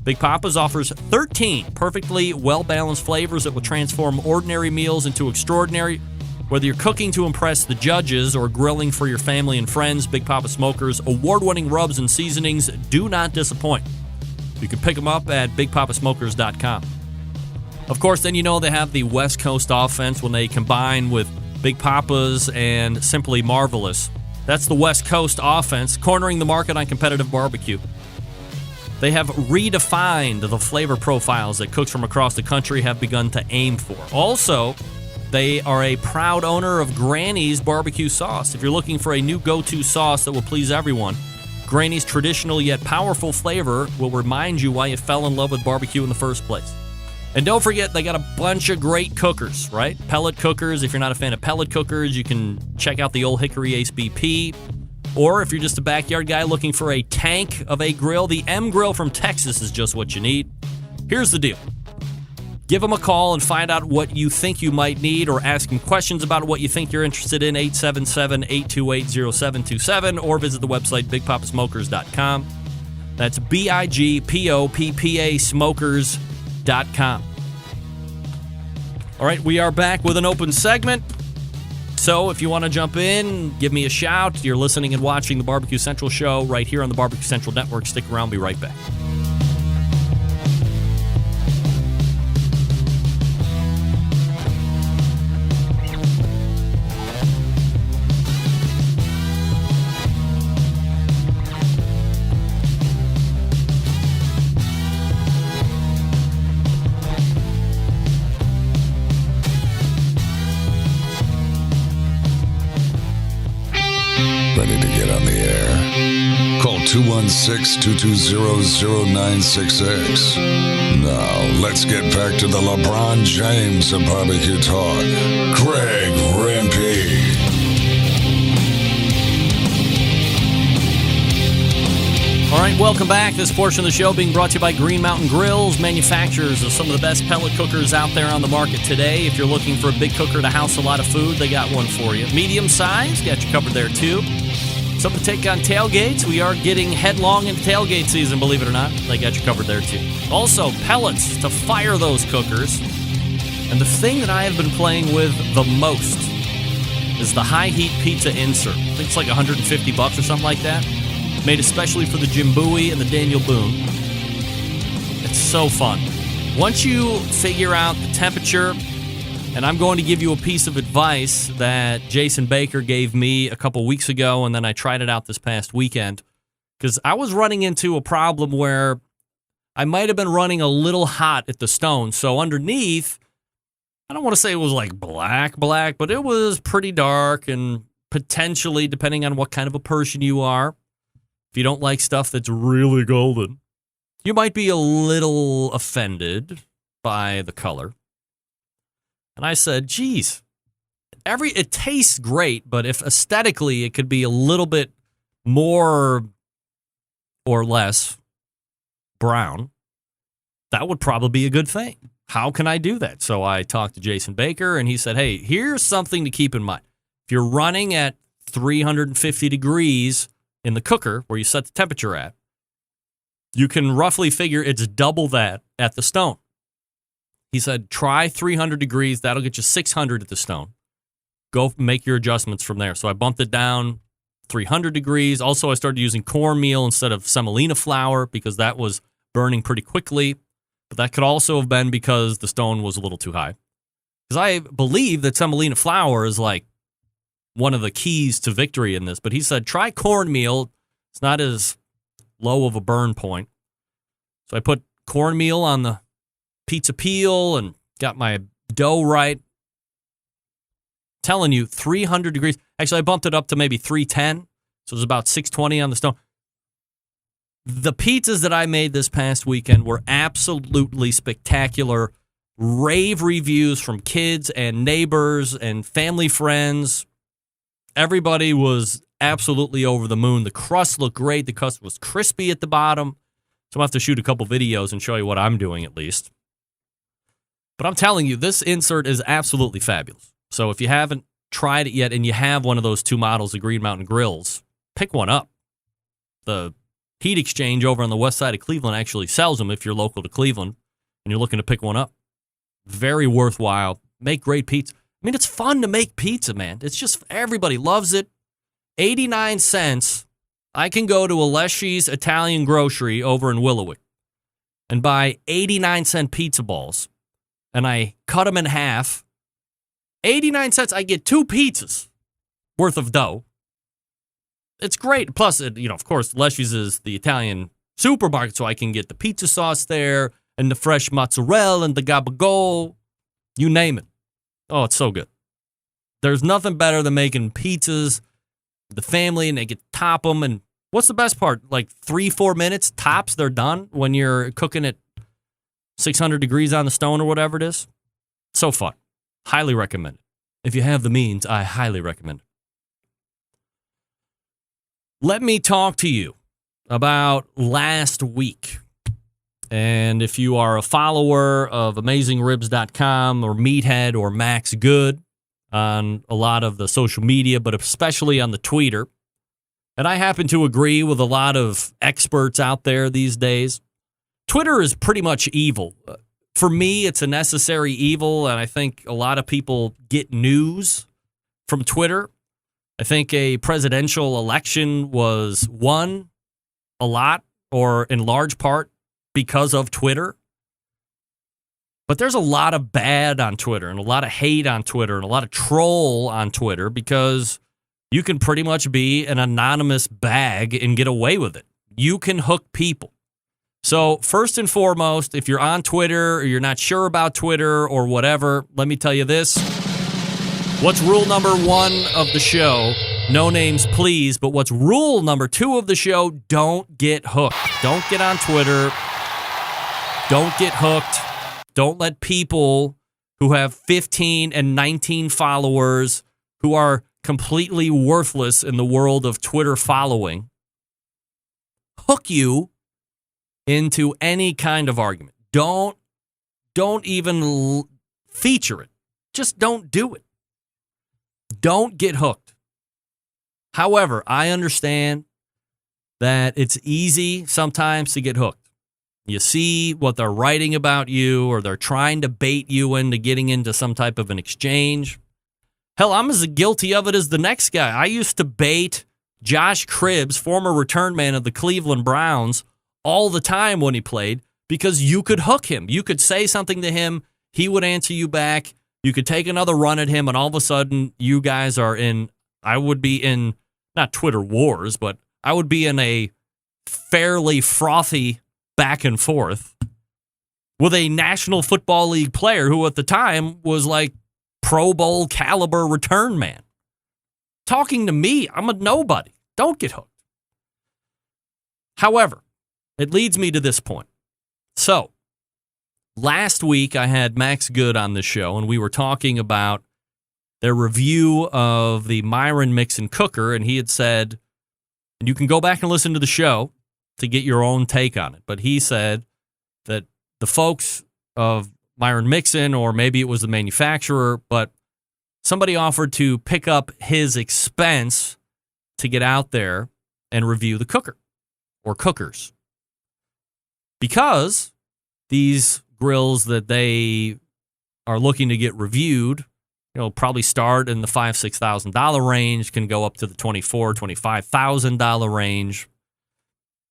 Big Papa's offers 13 perfectly well-balanced flavors that will transform ordinary meals into extraordinary. Whether you're cooking to impress the judges or grilling for your family and friends, Big Papa Smokers' award-winning rubs and seasonings do not disappoint. You can pick them up at BigPapaSmokers.com. Of course, then you know they have the West Coast offense when they combine with Big Papa's and Simply Marvelous. That's the West Coast offense, cornering the market on competitive barbecue. They have redefined the flavor profiles that cooks from across the country have begun to aim for. Also, they are a proud owner of Granny's barbecue sauce. If you're looking for a new go-to sauce that will please everyone, Granny's traditional yet powerful flavor will remind you why you fell in love with barbecue in the first place. And don't forget, they got a bunch of great cookers, right? Pellet cookers. If you're not a fan of pellet cookers, you can check out the Old Hickory Ace BP. Or if you're just a backyard guy looking for a tank of a grill, the M Grill from Texas is just what you need. Here's the deal. Give them a call and find out what you think you might need or ask them questions about what you think you're interested in, 877-828-0727, or visit the website, BigPapaSmokers.com. That's BIGPOPPA Smokers.com. All right, we are back with an open segment. So if you want to jump in, give me a shout. You're listening and watching the Barbecue Central show right here on the Barbecue Central Network. Stick around, be right back. Ready to get on the air? Call 216-220-0966. Now, let's get back to the LeBron James of barbecue talk. Greg Rempe. All right, welcome back. This portion of the show being brought to you by Green Mountain Grills, manufacturers of some of the best pellet cookers out there on the market today. If you're looking for a big cooker to house a lot of food, they got one for you. Medium size, got you covered there too. Something to take on tailgates. We are getting headlong into tailgate season, believe it or not. They got you covered there too. Also, pellets to fire those cookers. And the thing that I have been playing with the most is the high heat pizza insert. I think it's like $150 or something like that. Made especially for the Jim Bowie and the Daniel Boone. It's so fun. Once you figure out the temperature, and I'm going to give you a piece of advice that Jason Baker gave me a couple weeks ago, and then I tried it out this past weekend. because I was running into a problem where I might have been running a little hot at the stone. So underneath, I don't want to say it was like black, but it was pretty dark, and potentially, depending on what kind of a person you are, if you don't like stuff that's really golden, you might be a little offended by the color. And I said, geez, it tastes great, but if aesthetically it could be a little bit more or less brown, that would probably be a good thing. How can I do that? So I talked to Jason Baker, and he said, hey, here's something to keep in mind. If you're running at 350 degrees in the cooker where you set the temperature at, you can roughly figure it's double that at the stone. He said, try 300 degrees. That'll get you 600 at the stone. Go make your adjustments from there. So I bumped it down 300 degrees. Also, I started using cornmeal instead of semolina flour because that was burning pretty quickly. But that could also have been because the stone was a little too high. Because I believe that semolina flour is like one of the keys to victory in this. But he said, try cornmeal. It's not as low of a burn point. So I put cornmeal on the pizza peel and got my dough right. Telling you, 300 degrees. Actually, I bumped it up to maybe 310. So it was about 620 on the stone. The pizzas that I made this past weekend were absolutely spectacular. Rave reviews from kids and neighbors and family friends. Everybody was absolutely over the moon. The crust looked great. The crust was crispy at the bottom. So I'm going to have to shoot a couple videos and show you what I'm doing at least. But I'm telling you, this insert is absolutely fabulous. So if you haven't tried it yet and you have one of those two models, the Green Mountain Grills, pick one up. The Heat Exchange over on the west side of Cleveland actually sells them if you're local to Cleveland and you're looking to pick one up. Very worthwhile. Make great pizza. I mean, it's fun to make pizza, man. It's just, everybody loves it. 89 cents. I can go to a Leshy's Italian grocery over in Willowick and buy 89-cent pizza balls, and I cut them in half. 89 cents, I get 2 pizzas worth of dough. It's great. Plus, of course, Leshy's is the Italian supermarket, so I can get the pizza sauce there and the fresh mozzarella and the gabagool. You name it. Oh, it's so good. There's nothing better than making pizzas with the family, and they get to top them. And what's the best part? Like 3-4 minutes tops, they're done when you're cooking at 600 degrees on the stone or whatever it is. So fun. Highly recommend it. If you have the means, I highly recommend it. Let me talk to you about last week. And if you are a follower of AmazingRibs.com or Meathead or Max Good on a lot of the social media, but especially on the Twitter, and I happen to agree with a lot of experts out there these days, Twitter is pretty much evil. For me, it's a necessary evil, and I think a lot of people get news from Twitter. I think a presidential election was won a lot, or in large part, because of Twitter. But there's a lot of bad on Twitter, and a lot of hate on Twitter, and a lot of troll on Twitter, because you can pretty much be an anonymous bag and get away with it. You can hook people. So first and foremost, if you're on Twitter or you're not sure about Twitter or whatever, let me tell you this. What's rule number 1 of the show? No names, please. But what's rule number 2 of the show? Don't get hooked. Don't get on Twitter. Don't get hooked. Don't let people who have 15 and 19 followers who are completely worthless in the world of Twitter following hook you into any kind of argument. Don't even feature it. Just don't do it. Don't get hooked. However, I understand that it's easy sometimes to get hooked. You see what they're writing about you, or they're trying to bait you into getting into some type of an exchange. Hell, I'm as guilty of it as the next guy. I used to bait Josh Cribbs, former return man of the Cleveland Browns, all the time when he played, because you could hook him. You could say something to him, he would answer you back. You could take another run at him, and all of a sudden, you guys are in, I would be in, not Twitter wars, but I would be in a fairly frothy back and forth with a National Football League player who at the time was like Pro Bowl caliber return man. Talking to me, I'm a nobody. Don't get hooked. However, it leads me to this point. So, last week I had Max Good on the show, and we were talking about their review of the Myron Mixon cooker, and he had said, and you can go back and listen to the show to get your own take on it, but he said that the folks of Myron Mixon, or maybe it was the manufacturer, but somebody offered to pick up his expense to get out there and review the cooker or cookers. Because these grills that they are looking to get reviewed, probably start in the $5,000-$6,000 range, can go up to the $24,000-$25,000 range.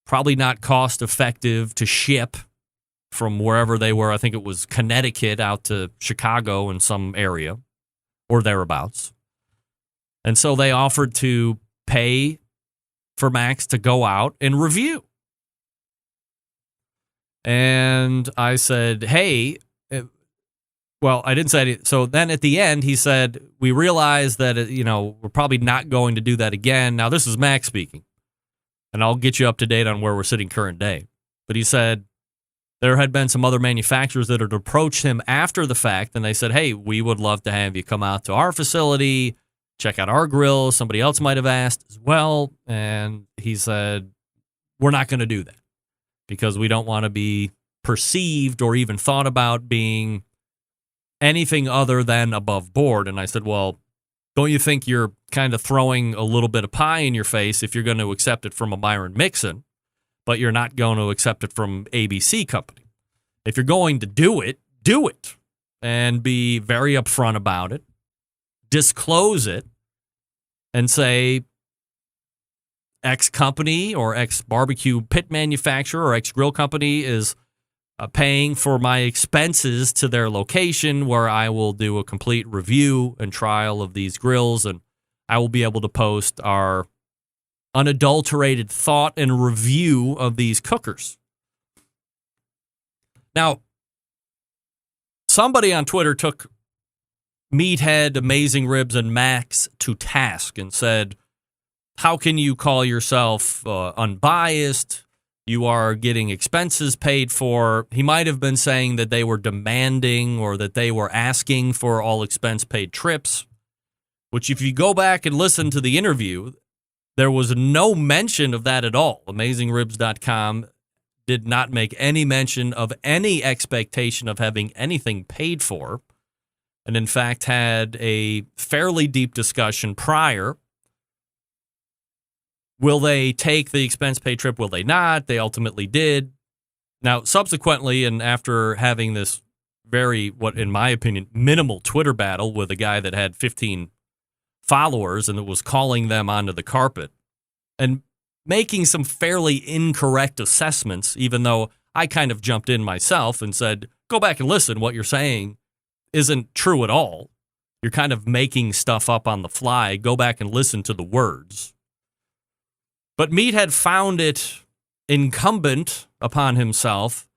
Probably not cost effective to ship from wherever they were. I think it was Connecticut out to Chicago in some area or thereabouts. And so they offered to pay for Max to go out and review. And I said, hey, well, I didn't say it. So then at the end, he said, we realize that, we're probably not going to do that again. Now, this is Max speaking, and I'll get you up to date on where we're sitting current day. But he said there had been some other manufacturers that had approached him after the fact, and they said, hey, we would love to have you come out to our facility, check out our grill. Somebody else might have asked as well. And he said, we're not going to do that because we don't want to be perceived or even thought about being anything other than above board. And I said, well, don't you think you're kind of throwing a little bit of pie in your face if you're going to accept it from a Myron Mixon, but you're not going to accept it from ABC Company? If you're going to do it and be very upfront about it, disclose it, and say X company or X barbecue pit manufacturer or X grill company is paying for my expenses to their location where I will do a complete review and trial of these grills, and I will be able to post our unadulterated thought and review of these cookers. Now, somebody on Twitter took Meathead, Amazing Ribs, and Max to task and said, how can you call yourself unbiased? You are getting expenses paid for. He might have been saying that they were demanding or that they were asking for all expense paid trips, which if you go back and listen to the interview, there was no mention of that at all. AmazingRibs.com did not make any mention of any expectation of having anything paid for, and in fact had a fairly deep discussion prior. Will they take the expense paid trip? Will they not? They ultimately did. Now, subsequently, and after having this very, what in my opinion, minimal Twitter battle with a guy that had 15 followers and that was calling them onto the carpet and making some fairly incorrect assessments, even though I kind of jumped in myself and said, go back and listen. What you're saying isn't true at all. You're kind of making stuff up on the fly. Go back and listen to the words. But Meathead found it incumbent upon himself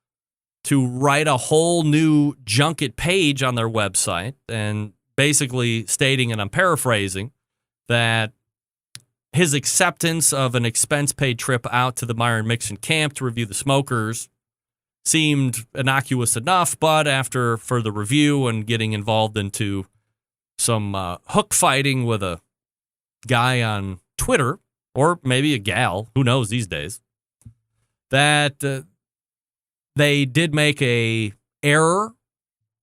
to write a whole new junket page on their website and basically stating, and I'm paraphrasing, that his acceptance of an expense-paid trip out to the Myron Mixon camp to review the smokers seemed innocuous enough, but after further review and getting involved into some hook fighting with a guy on Twitter, or maybe a gal, who knows these days, that they did make a error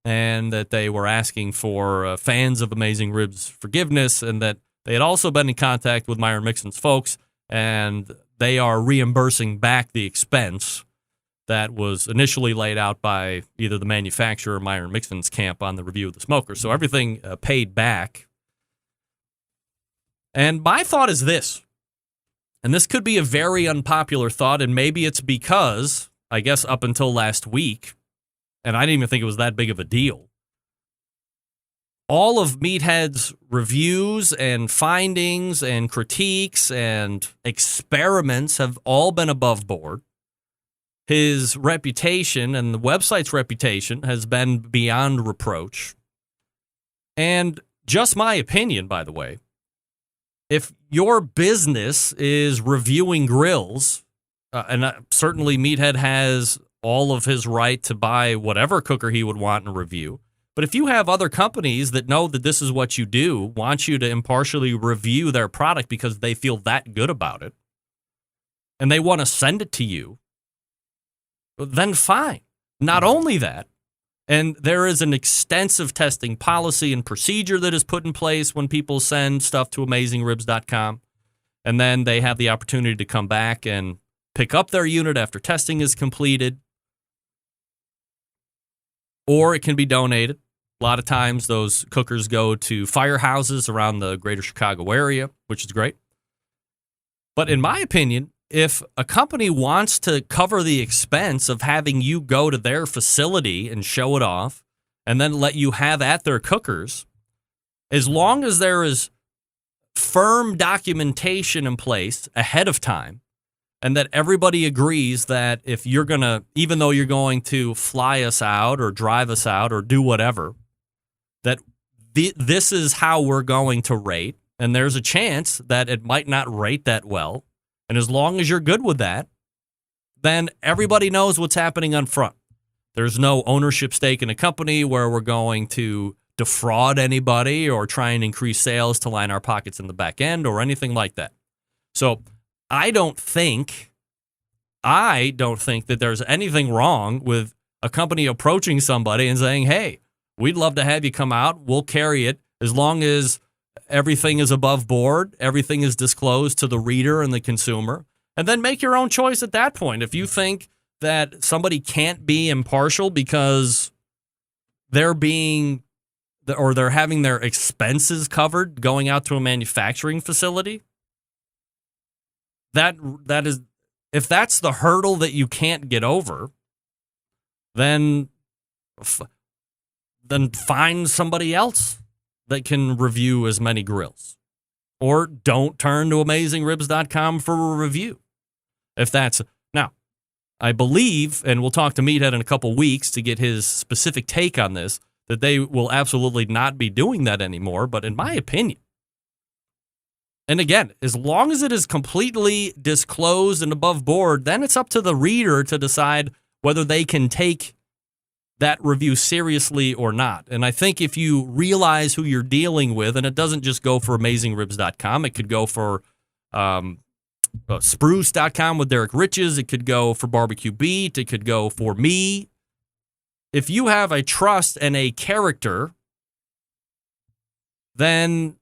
and that they were asking for fans of Amazing Ribs forgiveness, and that they had also been in contact with Myron Mixon's folks, and they are reimbursing back the expense that was initially laid out by either the manufacturer or Myron Mixon's camp on the review of the smoker. So everything paid back. And my thought is this, and this could be a very unpopular thought, and maybe it's because, I guess up until last week, and I didn't even think it was that big of a deal, all of Meathead's reviews and findings and critiques and experiments have all been above board. His reputation and the website's reputation has been beyond reproach. And just my opinion, by the way, if your business is reviewing grills, and certainly Meathead has all of his right to buy whatever cooker he would want in review, but if you have other companies that know that this is what you do, want you to impartially review their product because they feel that good about it, and they want to send it to you, then fine. Not only that, and there is an extensive testing policy and procedure that is put in place when people send stuff to AmazingRibs.com, and then they have the opportunity to come back and pick up their unit after testing is completed, or it can be donated. A lot of times those cookers go to firehouses around the greater Chicago area, which is great. But in my opinion, if a company wants to cover the expense of having you go to their facility and show it off and then let you have at their cookers, as long as there is firm documentation in place ahead of time and that everybody agrees that if you're going to, even though you're going to fly us out or drive us out or do whatever, that this is how we're going to rate, and there's a chance that it might not rate that well. And as long as you're good with that, then everybody knows what's happening on front. There's no ownership stake in a company where we're going to defraud anybody or try and increase sales to line our pockets in the back end or anything like that. So I don't think that there's anything wrong with a company approaching somebody and saying, hey, we'd love to have you come out. We'll carry it as long as everything is above board, everything is disclosed to the reader and the consumer, and then make your own choice at that point. If you think that somebody can't be impartial because they're having their expenses covered going out to a manufacturing facility, that is, if that's the hurdle that you can't get over, then find somebody else that can review as many grills. Or don't turn to AmazingRibs.com for a review. If that's... Now, I believe, and we'll talk to Meathead in a couple weeks to get his specific take on this, that they will absolutely not be doing that anymore. But in my opinion, and again, as long as it is completely disclosed and above board, then it's up to the reader to decide whether they can take that review seriously or not. And I think if you realize who you're dealing with, and it doesn't just go for AmazingRibs.com, it could go for Spruce.com with Derek Riches, it could go for Barbecue Beat, it could go for me. If you have a trust and a character, then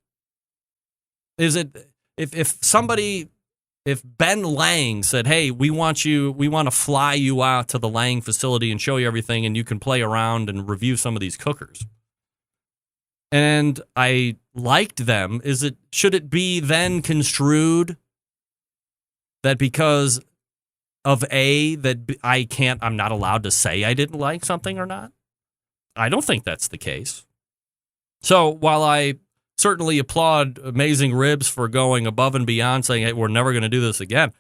is it, if Ben Lang said, hey, we want to fly you out to the Lang facility and show you everything and you can play around and review some of these cookers, and I liked them, should it be then construed that because of that I'm not allowed to say I didn't like something or not? I don't think that's the case. So while I certainly applaud Amazing Ribs for going above and beyond, saying, hey, we're never going to do this again.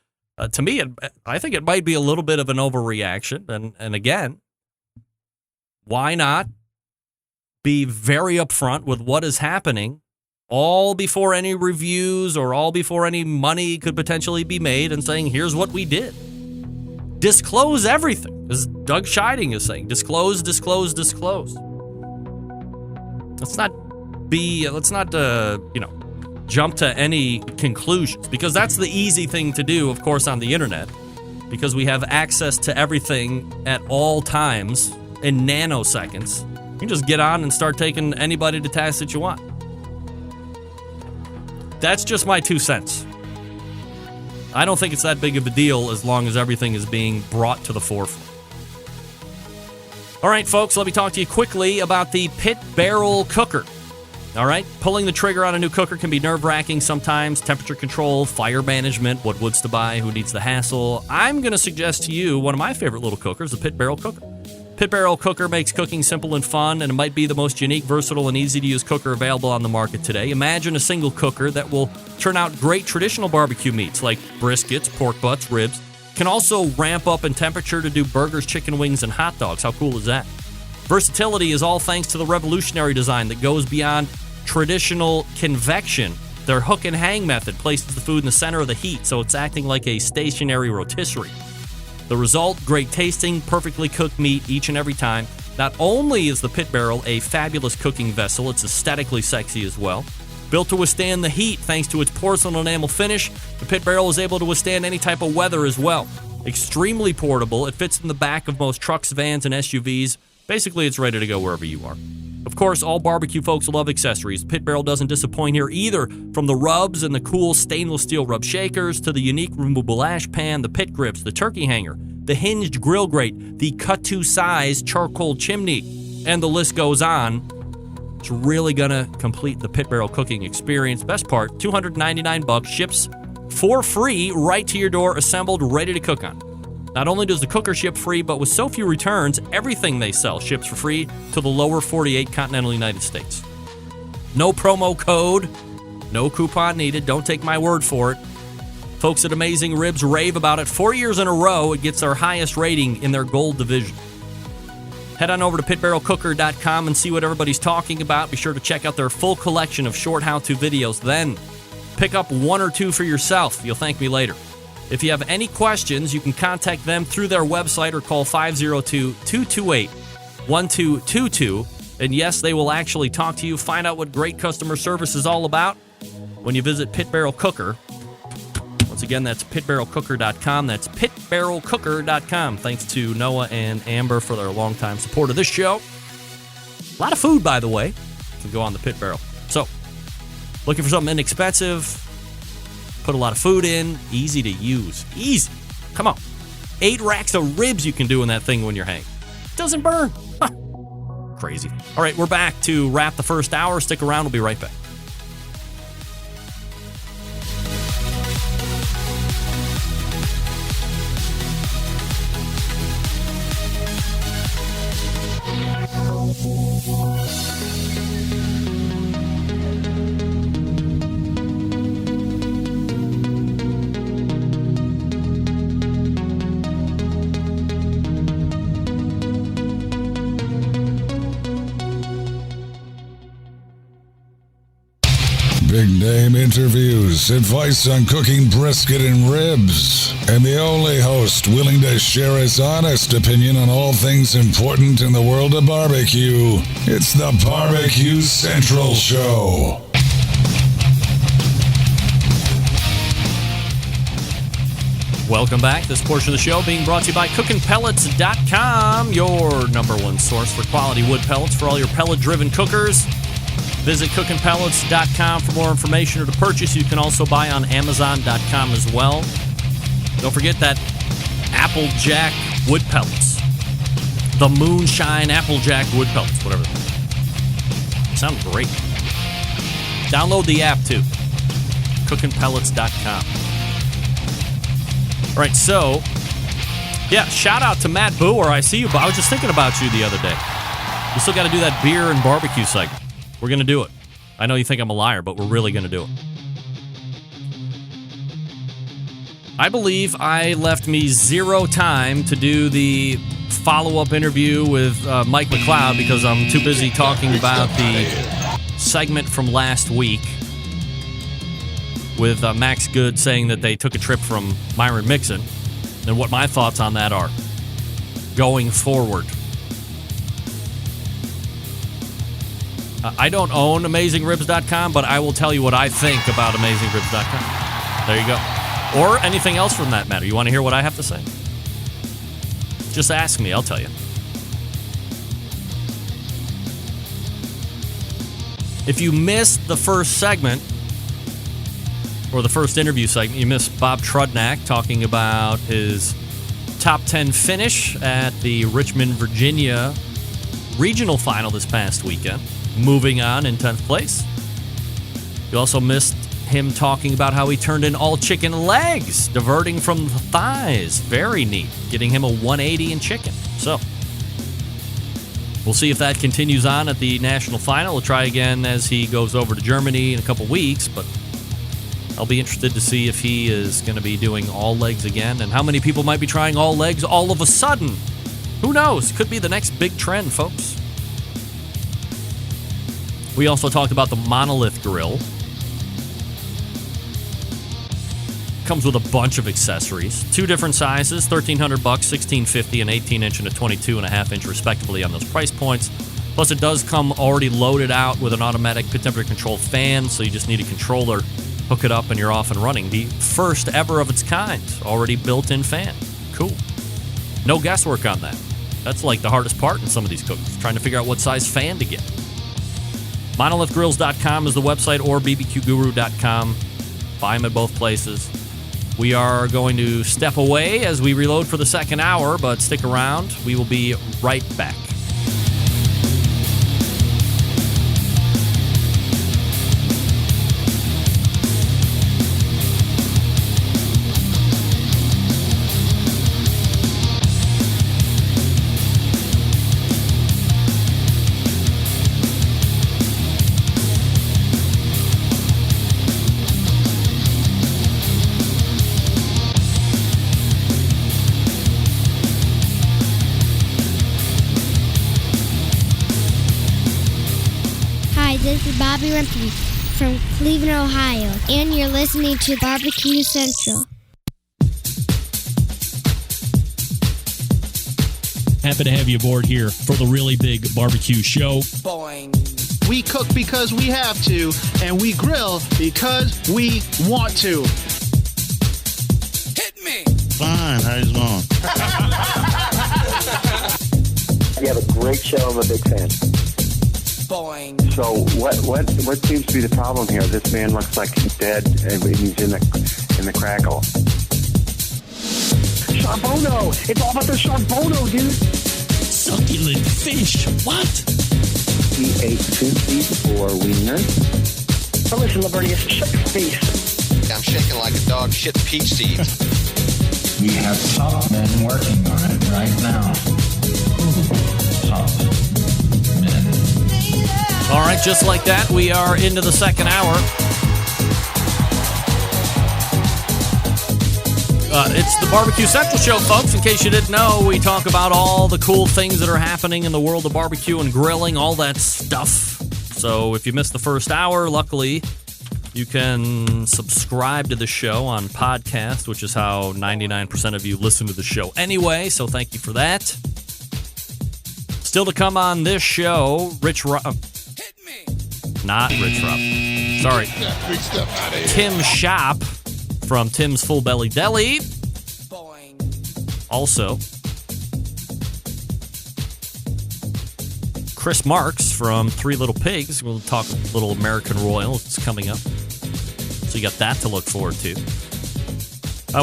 To me, I think it might be a little bit of an overreaction. And again, why not be very upfront with what is happening all before any reviews or all before any money could potentially be made, and saying, here's what we did. Disclose everything, as Doug Scheiding is saying. Disclose, disclose, disclose. Let's not jump to any conclusions, because that's the easy thing to do, of course, on the internet, because we have access to everything at all times in nanoseconds. You can just get on and start taking anybody to task that you want. That's just my 2 cents. I don't think it's that big of a deal as long as everything is being brought to the forefront. All right, folks, let me talk to you quickly about the Pit Barrel Cooker. All right, pulling the trigger on a new cooker can be nerve-wracking sometimes. Temperature control, fire management, what woods to buy, who needs the hassle. I'm going to suggest to you one of my favorite little cookers, the Pit Barrel Cooker. Pit Barrel Cooker makes cooking simple and fun, and it might be the most unique, versatile, and easy-to-use cooker available on the market today. Imagine a single cooker that will turn out great traditional barbecue meats like briskets, pork butts, ribs. Can also ramp up in temperature to do burgers, chicken wings, and hot dogs. How cool is that? Versatility is all thanks to the revolutionary design that goes beyond traditional convection. Their hook and hang method places the food in the center of the heat, so it's acting like a stationary rotisserie. The result, great tasting, perfectly cooked meat each and every time. Not only is the Pit Barrel a fabulous cooking vessel, it's aesthetically sexy as well. Built to withstand the heat thanks to its porcelain enamel finish, the Pit Barrel is able to withstand any type of weather as well. Extremely portable, it fits in the back of most trucks, vans, and SUVs. Basically, it's ready to go wherever you are. Of course, all barbecue folks love accessories. Pit Barrel doesn't disappoint here either. From the rubs and the cool stainless steel rub shakers to the unique removable ash pan, the pit grips, the turkey hanger, the hinged grill grate, the cut-to size charcoal chimney, and the list goes on. It's really gonna complete the Pit Barrel cooking experience. Best part, $299, ships for free right to your door, assembled, ready to cook on. Not only does the cooker ship free, but with so few returns, everything they sell ships for free to the lower 48 continental United States. No promo code, no coupon needed. Don't take my word for it. Folks at Amazing Ribs rave about it. 4 years in a row, it gets their highest rating in their gold division. Head on over to pitbarrelcooker.com and see what everybody's talking about. Be sure to check out their full collection of short how-to videos. Then pick up one or two for yourself. You'll thank me later. If you have any questions, you can contact them through their website or call 502-228-1222. And yes, they will actually talk to you, find out what great customer service is all about when you visit Pit Barrel Cooker. Once again, that's pitbarrelcooker.com. That's pitbarrelcooker.com. Thanks to Noah and Amber for their longtime support of this show. A lot of food, by the way, can go on the Pit Barrel. So, looking for something inexpensive, put a lot of food in, easy to use. Easy. Come on. 8 racks of ribs you can do in that thing when you're hanging. Doesn't burn. Huh. Crazy. All right, we're back to wrap the first hour. Stick around. We'll be right back. Big name interviews, advice on cooking brisket and ribs, and the only host willing to share his honest opinion on all things important in the world of barbecue. It's the Barbecue Central Show. Welcome back. This portion of the show being brought to you by CookinPellets.com, your number one source for quality wood pellets for all your pellet-driven cookers. Visit CookinPellets.com for more information or to purchase. You can also buy on Amazon.com as well. Don't forget that Applejack wood pellets. The Moonshine Applejack wood pellets, whatever. Sound great. Download the app too. CookinPellets.com. All right, so, yeah, shout out to Matt Boer. I see you, but I was just thinking about you the other day. We still got to do that beer and barbecue segment. We're going to do it. I know you think I'm a liar, but we're really going to do it. I believe I left me zero time to do the follow-up interview with Mike McLeod because I'm too busy talking about the segment from last week with Max Good saying that they took a trip from Myron Mixon and what my thoughts on that are going forward. I don't own AmazingRibs.com, but I will tell you what I think about AmazingRibs.com. There you go. Or anything else from that matter. You want to hear what I have to say? Just ask me, I'll tell you. If you missed the first segment, or the first interview segment, you missed Bob Trudnak talking about his top 10 finish at the Richmond, Virginia regional final this past weekend. Moving on in 10th place. You also missed him talking about how he turned in all chicken legs, diverting from the thighs. Very neat. Getting him a 180 in chicken. So, We'll see if that continues on at the national final. We'll try again as he goes over to Germany in a couple weeks, but I'll be interested to see if he is going to be doing all legs again and how many people might be trying all legs all of a sudden. Who knows? Could be the next big trend, folks. We also talked about the Monolith Grill. Comes with a bunch of accessories. 2 different sizes, $1,300, $1,650, an 18-inch and a 22.5-inch respectively on those price points. Plus, it does come already loaded out with an automatic temperature control fan, so you just need a controller, hook it up, and you're off and running. The first ever of its kind, already built-in fan. Cool. No guesswork on that. That's like the hardest part in some of these cookers, trying to figure out what size fan to get. MonolithGrills.com is the website, or BBQGuru.com. Buy them at both places. We are going to step away as we reload for the second hour, but stick around. We will be right back. This is Bobby Rempe from Cleveland, Ohio, and you're listening to Barbecue Central. Happy to have you aboard here for the really big barbecue show. Boing. We cook because we have to, and we grill because we want to. Hit me! Fine, how's it going? You have a great show. I'm a big fan. Boing. So what seems to be the problem here? This man looks like he's dead, and he's in the crackle. Charbono! It's all about the Charbono, dude! Succulent fish! What? He ate 54 wieners. Oh, listen, Lavernius, shut your face. I'm shaking like a dog shit peach seeds. We have top men working on it right now. Top men. All right, just like that, we are into the second hour. It's the Barbecue Central Show, folks. In case you didn't know, we talk about all the cool things that are happening in the world of barbecue and grilling, all that stuff. So if you missed the first hour, luckily, you can subscribe to the show on podcast, which is how 99% of you listen to the show anyway, so thank you for that. Still to come on this show, not Rich Rob. Sorry. Tim Schopp from Tim's Full Belly Deli. Boing. Also, Chris Marks from Three Little Pigs. We'll talk a little American Royal. It's coming up. So you got that to look forward to.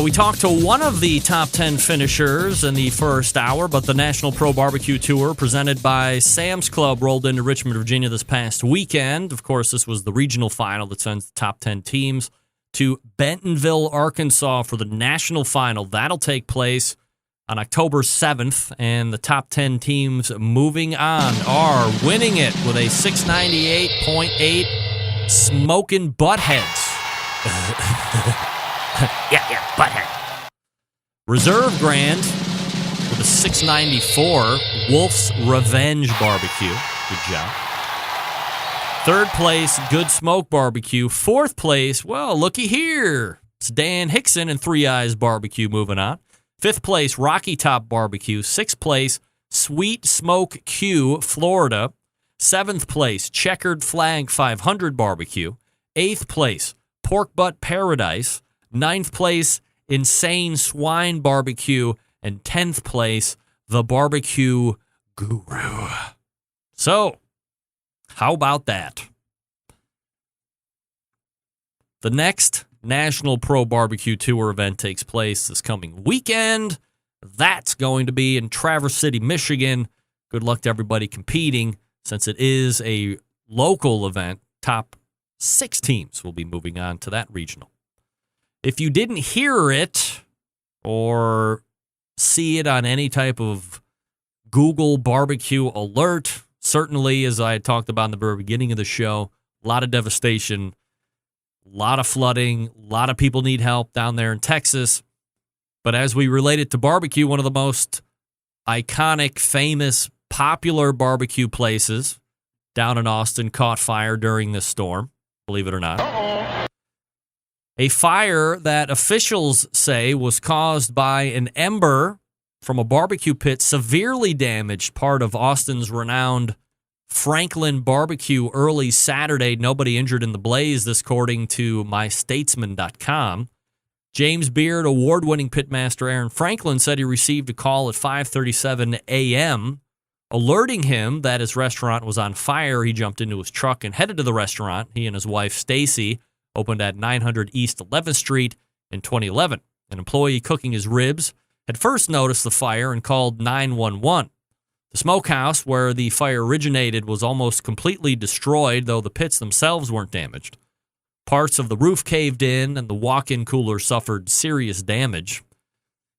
We talked to one of the top 10 finishers in the first hour, but the National Pro Barbecue Tour presented by Sam's Club rolled into Richmond, Virginia this past weekend. Of course, this was the regional final that sends the top 10 teams to Bentonville, Arkansas for the national final. That'll take place on October 7th, and the top 10 teams moving on are winning it with a 698.8 Smokin' Buttheads. Yeah, butthead. Reserve Grand with a 694 Wolf's Revenge Barbecue. Good job. Third place, Good Smoke Barbecue. Fourth place, well, looky here. It's Dan Hickson and Three Eyes Barbecue moving on. Fifth place, Rocky Top Barbecue. Sixth place, Sweet Smoke Q, Florida. Seventh place, Checkered Flag 500 Barbecue. Eighth place, Pork Butt Paradise. Ninth place, Insane Swine Barbecue. And 10th place, The Barbecue Guru. So, how about that? The next National Pro Barbecue Tour event takes place this coming weekend. That's going to be in Traverse City, Michigan. Good luck to everybody competing. Since it is a local event, top 6 teams will be moving on to that regional. If you didn't hear it or see it on any type of Google barbecue alert. Certainly, as I talked about in the very beginning of the show, a lot of devastation, a lot of flooding, a lot of people need help down there in Texas. But as we relate it to barbecue, one of the most iconic, famous, popular barbecue places down in Austin caught fire during this storm, believe it or not. A fire that officials say was caused by an ember from a barbecue pit severely damaged part of Austin's renowned Franklin Barbecue early Saturday. Nobody injured in the blaze, this according to mystatesman.com. James Beard award-winning pitmaster Aaron Franklin said he received a call at 5:37 a.m. alerting him that his restaurant was on fire. He jumped into his truck and headed to the restaurant. He and his wife, Stacy, opened at 900 East 11th Street in 2011. An employee cooking his ribs had first noticed the fire and called 911. The smokehouse where the fire originated was almost completely destroyed, though the pits themselves weren't damaged. Parts of the roof caved in, and the walk-in cooler suffered serious damage.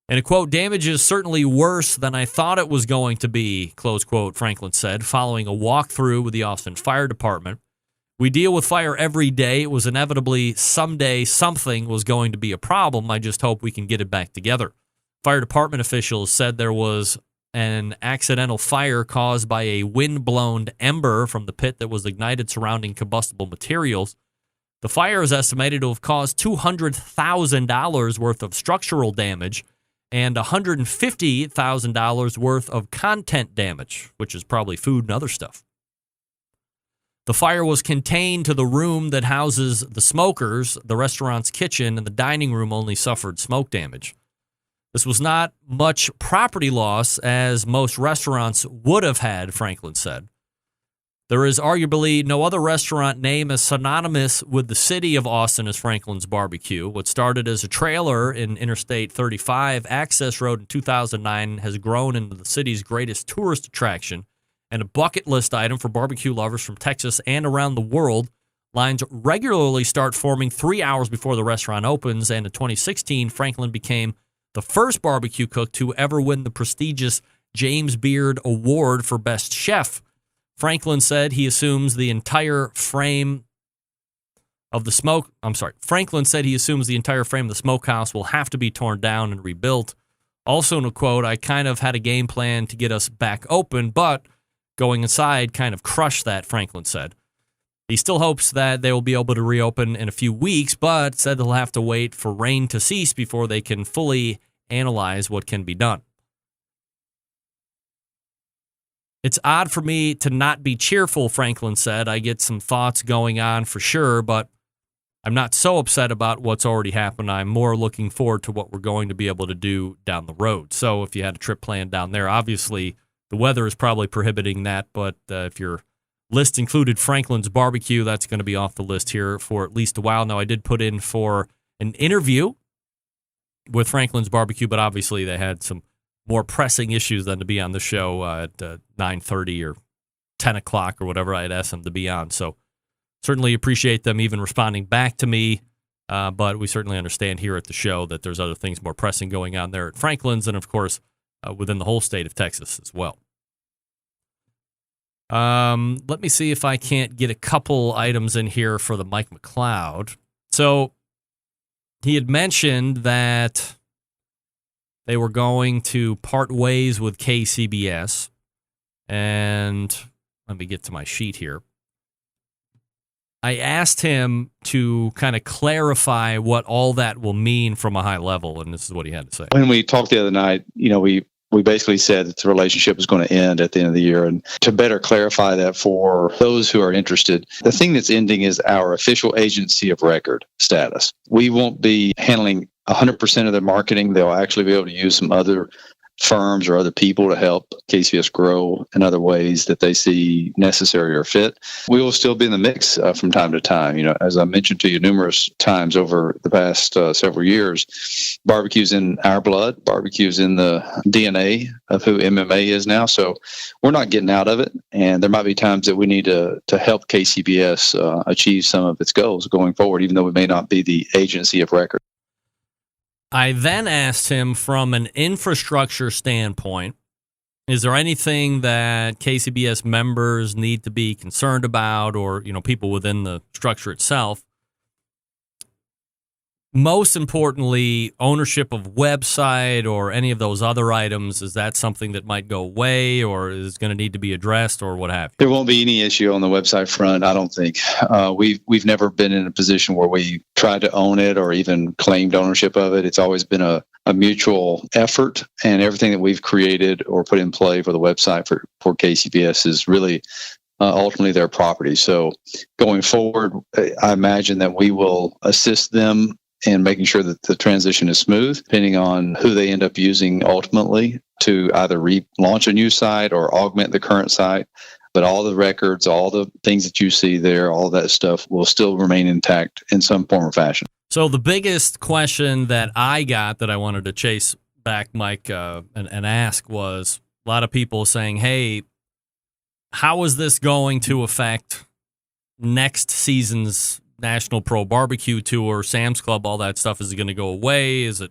And a quote, "Damage is certainly worse than I thought it was going to be," close quote, Franklin said, following a walkthrough with the Austin Fire Department. "We deal with fire every day. It was inevitably someday something was going to be a problem. I just hope we can get it back together." Fire department officials said there was an accidental fire caused by a wind-blown ember from the pit that was ignited surrounding combustible materials. The fire is estimated to have caused $200,000 worth of structural damage and $150,000 worth of content damage, which is probably food and other stuff. The fire was contained to the room that houses the smokers. The restaurant's kitchen and the dining room only suffered smoke damage. This was not much property loss, as most restaurants would have had, Franklin said. There is arguably no other restaurant name as synonymous with the city of Austin as Franklin's Barbecue. What started as a trailer in Interstate 35 access road in 2009 has grown into the city's greatest tourist attraction and a bucket list item for barbecue lovers from Texas and around the world. Lines regularly start forming 3 hours before the restaurant opens, and in 2016, Franklin became the first barbecue cook to ever win the prestigious James Beard Award for Best Chef. Franklin said he assumes the entire frame of the smokehouse will have to be torn down and rebuilt. Also in a quote, "I kind of had a game plan to get us back open, but going inside kind of crushed that," Franklin said. He still hopes that they will be able to reopen in a few weeks, but said they'll have to wait for rain to cease before they can fully analyze what can be done. "It's odd for me to not be cheerful," Franklin said. "I get some thoughts going on for sure, but I'm not so upset about what's already happened. I'm more looking forward to what we're going to be able to do down the road." So if you had a trip planned down there, obviously the weather is probably prohibiting that, but if your list included Franklin's Barbecue, that's going to be off the list here for at least a while. Now, I did put in for an interview with Franklin's Barbecue, but obviously they had some more pressing issues than to be on the show at 9:30 or 10 o'clock or whatever I had asked them to be on. So certainly appreciate them even responding back to me, but we certainly understand here at the show that there's other things more pressing going on there at Franklin's and, of course, within the whole state of Texas as well. Let me see if I can't get a couple items in here for the Mike McLeod. So he had mentioned that they were going to part ways with KCBS. And let me get to my sheet here. I asked him to kind of clarify what all that will mean from a high level, and this is what he had to say. When we talked the other night, we basically said that the relationship was going to end at the end of the year. And to better clarify that for those who are interested, the thing that's ending is our official agency of record status. We won't be handling 100% of their marketing. They'll actually be able to use some other firms or other people to help KCBS grow in other ways that they see necessary or fit. We will still be in the mix from time to time. As I mentioned to you numerous times over the past several years, barbecue's in our blood. Barbecue's in the DNA of who MMA is now. So we're not getting out of it. And there might be times that we need to help KCBS achieve some of its goals going forward, even though we may not be the agency of record. I then asked him from an infrastructure standpoint, Is there anything that KCBS members need to be concerned about, or people within the structure itself? Most importantly, ownership of website or any of those other items, is that something that might go away or is going to need to be addressed or what have you? There won't be any issue on the website front, I don't think. We've never been in a position where we tried to own it or even claimed ownership of it. It's always been a mutual effort, and everything that we've created or put in play for the website for KCBS is really ultimately their property. So going forward, I imagine that we will assist them in making sure that the transition is smooth, depending on who they end up using ultimately to either relaunch a new site or augment the current site. But all the records, all the things that you see there, all that stuff will still remain intact in some form or fashion. So the biggest question that I got that I wanted to chase back, Mike, and ask was a lot of people saying, hey, how is this going to affect next season's National Pro Barbecue Tour, Sam's Club, all that stuff? Is it going to go away? Is it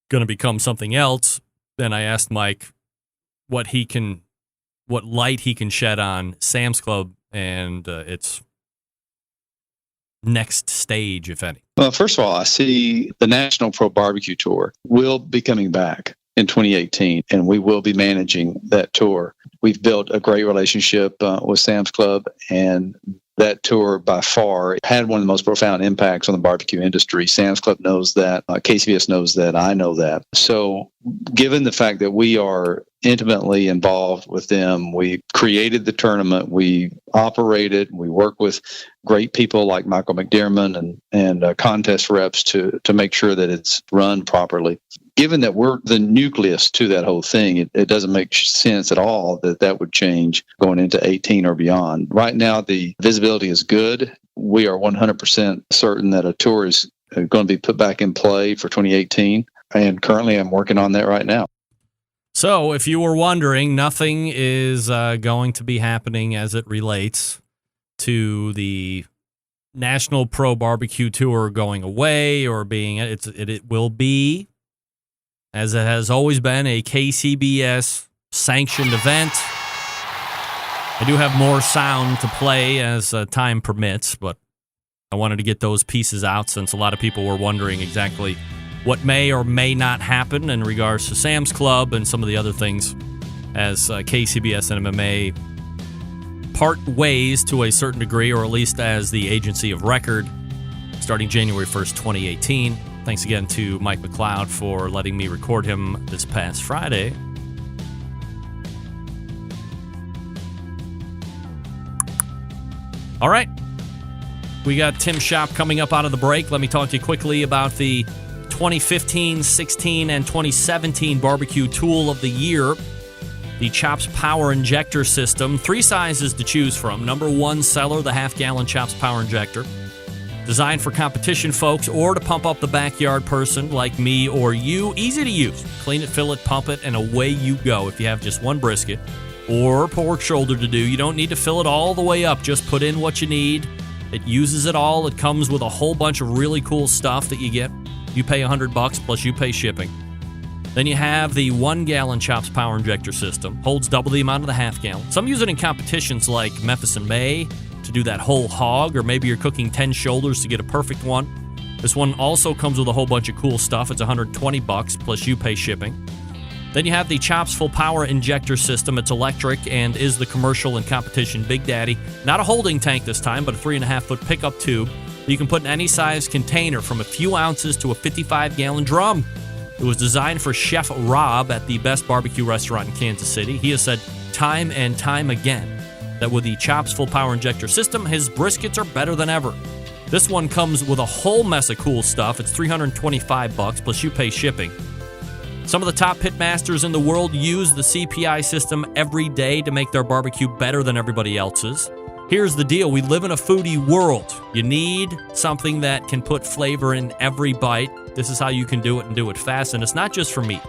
going to become something else? Then I asked Mike what light he can shed on Sam's Club and its next stage, if any. Well, first of all, I see the National Pro Barbecue Tour will be coming back in 2018, and we will be managing that tour. We've built a great relationship with Sam's Club, and that tour by far had one of the most profound impacts on the barbecue industry. Sam's Club knows that. KCBS knows that. I know that. So given the fact that we are intimately involved with them, we created the tournament, we operated, we work with great people like Michael McDermott and contest reps to make sure that it's run properly. Given that we're the nucleus to that whole thing, it doesn't make sense at all that would change going into 18 or beyond. Right now, the visibility is good. We are 100% certain that a tour is going to be put back in play for 2018. And currently, I'm working on that right now. So if you were wondering, nothing is going to be happening as it relates to the National Pro Barbecue Tour going away or being it will be, as it has always been, a KCBS sanctioned event. I do have more sound to play as time permits, but I wanted to get those pieces out since a lot of people were wondering exactly what may or may not happen in regards to Sam's Club and some of the other things as KCBS and MMA part ways to a certain degree, or at least as the agency of record, starting January 1st, 2018. Thanks again to Mike McLeod for letting me record him this past Friday. All right. We got Tim Schopp coming up out of the break. Let me talk to you quickly about the 2015, 16, and 2017 Barbecue Tool of the Year. The Chops Power Injector System. 3 sizes to choose from. Number 1 seller, the half-gallon Chops Power Injector. Designed for competition folks or to pump up the backyard person like me or you. Easy to use. Clean it, fill it, pump it, and away you go. If you have just one brisket or pork shoulder to do, you don't need to fill it all the way up. Just put in what you need. It uses it all. It comes with a whole bunch of really cool stuff that you get. You pay $100 plus you pay shipping. Then you have the 1-gallon Chops Power Injector System. Holds double the amount of the half-gallon. Some use it in competitions like Memphis and May to do that whole hog, or maybe you're cooking 10 shoulders to get a perfect one. This one also comes with a whole bunch of cool stuff. It's $120 plus you pay shipping. Then you have the Chops Full Power Injector System. It's electric and is the commercial and competition Big Daddy. Not a holding tank this time, but a 3.5-foot pickup tube that you can put in any size container from a few ounces to a 55-gallon drum. It was designed for Chef Rob at the best barbecue restaurant in Kansas City. He has said time and time again that with the Chops Full Power Injector System, his briskets are better than ever. This one comes with a whole mess of cool stuff. It's $325 plus you pay shipping. Some of the top pitmasters in the world use the CPI system every day to make their barbecue better than everybody else's. Here's the deal. We live in a foodie world. You need something that can put flavor in every bite. This is how you can do it and do it fast. And it's not just for meat.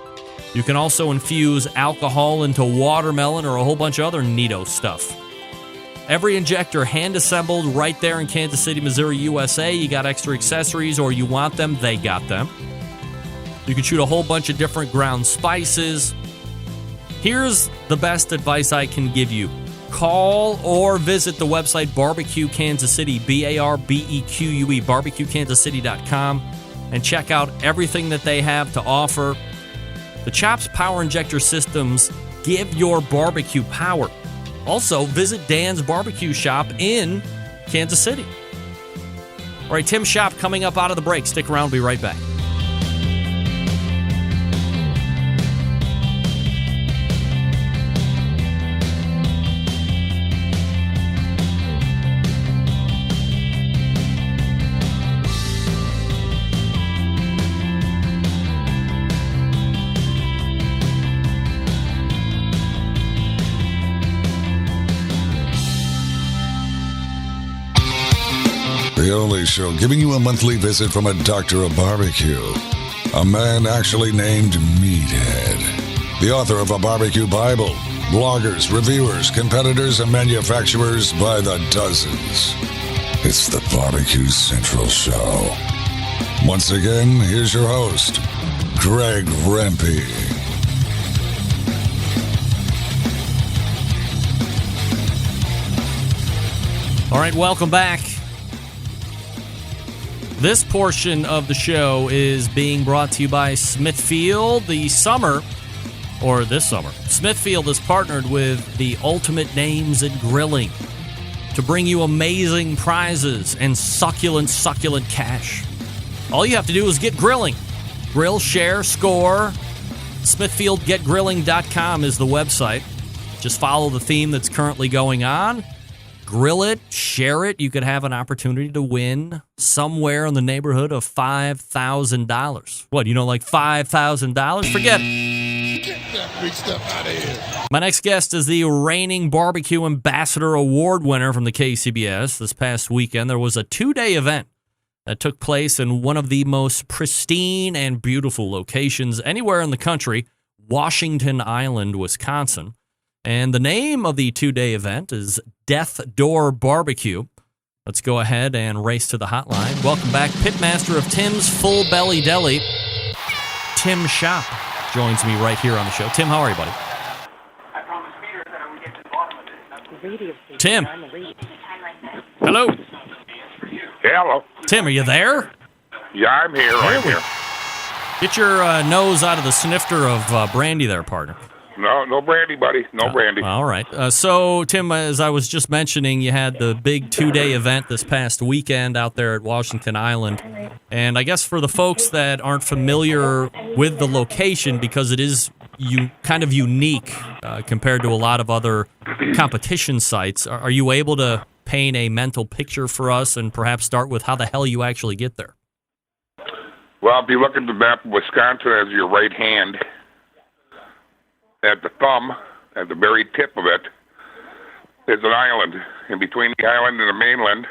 You can also infuse alcohol into watermelon or a whole bunch of other neato stuff. Every injector hand-assembled right there in Kansas City, Missouri, USA. You got extra accessories or you want them, they got them. You can shoot a whole bunch of different ground spices. Here's the best advice I can give you. Call or visit the website Barbecue Kansas City, BARBEQUE, barbecuekansascity.com, and check out everything that they have to offer. The Chops Power Injector systems give your barbecue power. Also, visit Dan's Barbecue Shop in Kansas City. All right, Tim Schopp coming up out of the break. Stick around. We'll be right back. The only show giving you a monthly visit from a doctor of barbecue. A man actually named Meathead. The author of a barbecue Bible. Bloggers, reviewers, competitors, and manufacturers by the dozens. It's the Barbecue Central Show. Once again, here's your host, Greg Rempe. All right, welcome back. This portion of the show is being brought to you by Smithfield. This summer, Smithfield has partnered with the Ultimate Names in Grilling to bring you amazing prizes and succulent cash. All you have to do is get grilling. Grill, share, score. SmithfieldGetGrilling.com is the website. Just follow the theme that's currently going on. Grill it, share it. You could have an opportunity to win somewhere in the neighborhood of $5,000. What, you don't like $5,000? Forget it. Get that free stuff out of here. My next guest is the reigning Barbecue Ambassador Award winner from the KCBS. This past weekend, there was a 2-day event that took place in one of the most pristine and beautiful locations anywhere in the country, Washington Island, Wisconsin. And the name of the 2-day event is Death Door Barbecue. Let's go ahead and race to the hotline. Welcome back, pitmaster of Tim's Full Belly Deli, Tim Schopp, joins me right here on the show. Tim, how are you, buddy? Tim. Hello. Hello. Tim, are you there? Yeah, I'm here. I'm here. Get your nose out of the snifter of brandy there, partner. No brandy, buddy. No brandy. All right. So, Tim, as I was just mentioning, you had the big 2-day event this past weekend out there at Washington Island. And I guess for the folks that aren't familiar with the location, because it is kind of unique compared to a lot of other competition sites, are you able to paint a mental picture for us and perhaps start with how the hell you actually get there? Well, if you look at the map of Wisconsin as your right hand, at the thumb, at the very tip of it, is an island. In between the island and the mainland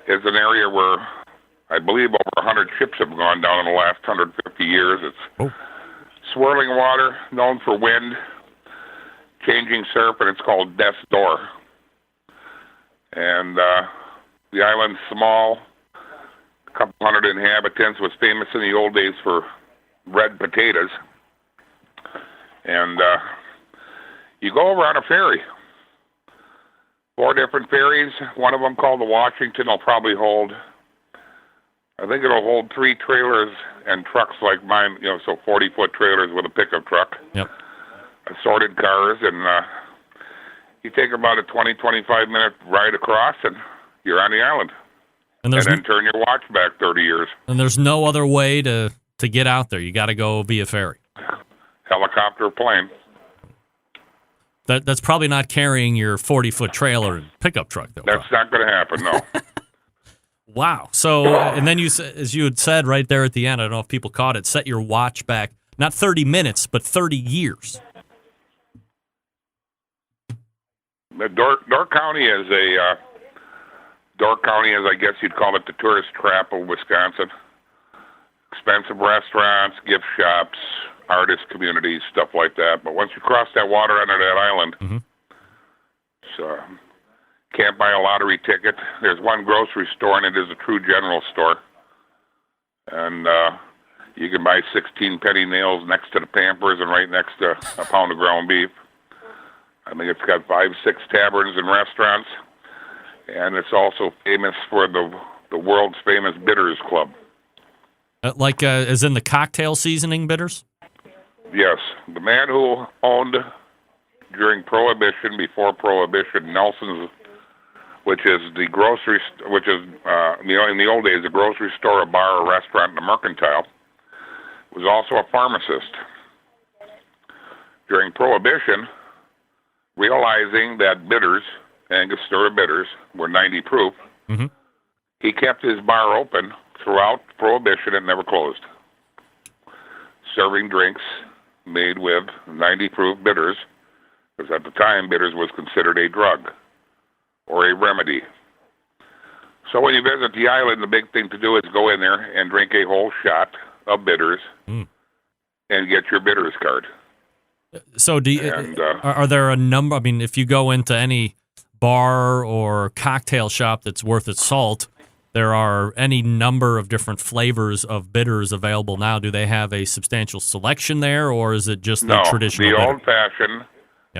is an area where I believe over 100 ships have gone down in the last 150 years. It's swirling water, known for wind, changing surf, and it's called Death's Door. And the island's small, a couple hundred inhabitants, was famous in the old days for red potatoes. And you go over on a ferry. 4 different ferries. One of them called the Washington will probably hold, I think it'll hold 3 trailers and trucks like mine, so 40-foot trailers with a pickup truck. Yep. Assorted cars, and you take about a 20, 25-minute ride across, and you're on the island. And then turn your watch back 30 years. And there's no other way to get out there. You got to go via ferry. Helicopter, plane. That's probably not carrying your 40-foot trailer and pickup truck, though. That's not going to happen, no. Wow. So, and then as you had said right there at the end, I don't know if people caught it, set your watch back, not 30 minutes, but 30 years. Door County is I guess you'd call it, the tourist trap of Wisconsin. Expensive restaurants, gift shops, artist communities, stuff like that. But once you cross that water under that island, so can't buy a lottery ticket. There's one grocery store, and it is a true general store. And You can buy 16 penny nails next to the Pampers and right next to a pound of ground beef. I think it's got 5-6 taverns and restaurants, and it's also famous for the world's famous bitters club. As in the cocktail seasoning bitters? Yes, the man who owned during Prohibition, before Prohibition, Nelson's, which is the grocery, which is in the old days a grocery store, a bar, a restaurant, and a mercantile, was also a pharmacist. During Prohibition, realizing that bitters, Angostura bitters, were 90 proof, he kept his bar open throughout Prohibition and never closed, serving drinks made with 90 proof bitters, because at the time bitters was considered a drug or a remedy. So when you visit the island, the big thing to do is go in there and drink a whole shot of bitters and get your bitters card. So are there a number? I mean, if you go into any bar or cocktail shop that's worth its salt, there are any number of different flavors of bitters available now. Do they have a substantial selection there, or is it just the traditional the bitter? old-fashioned,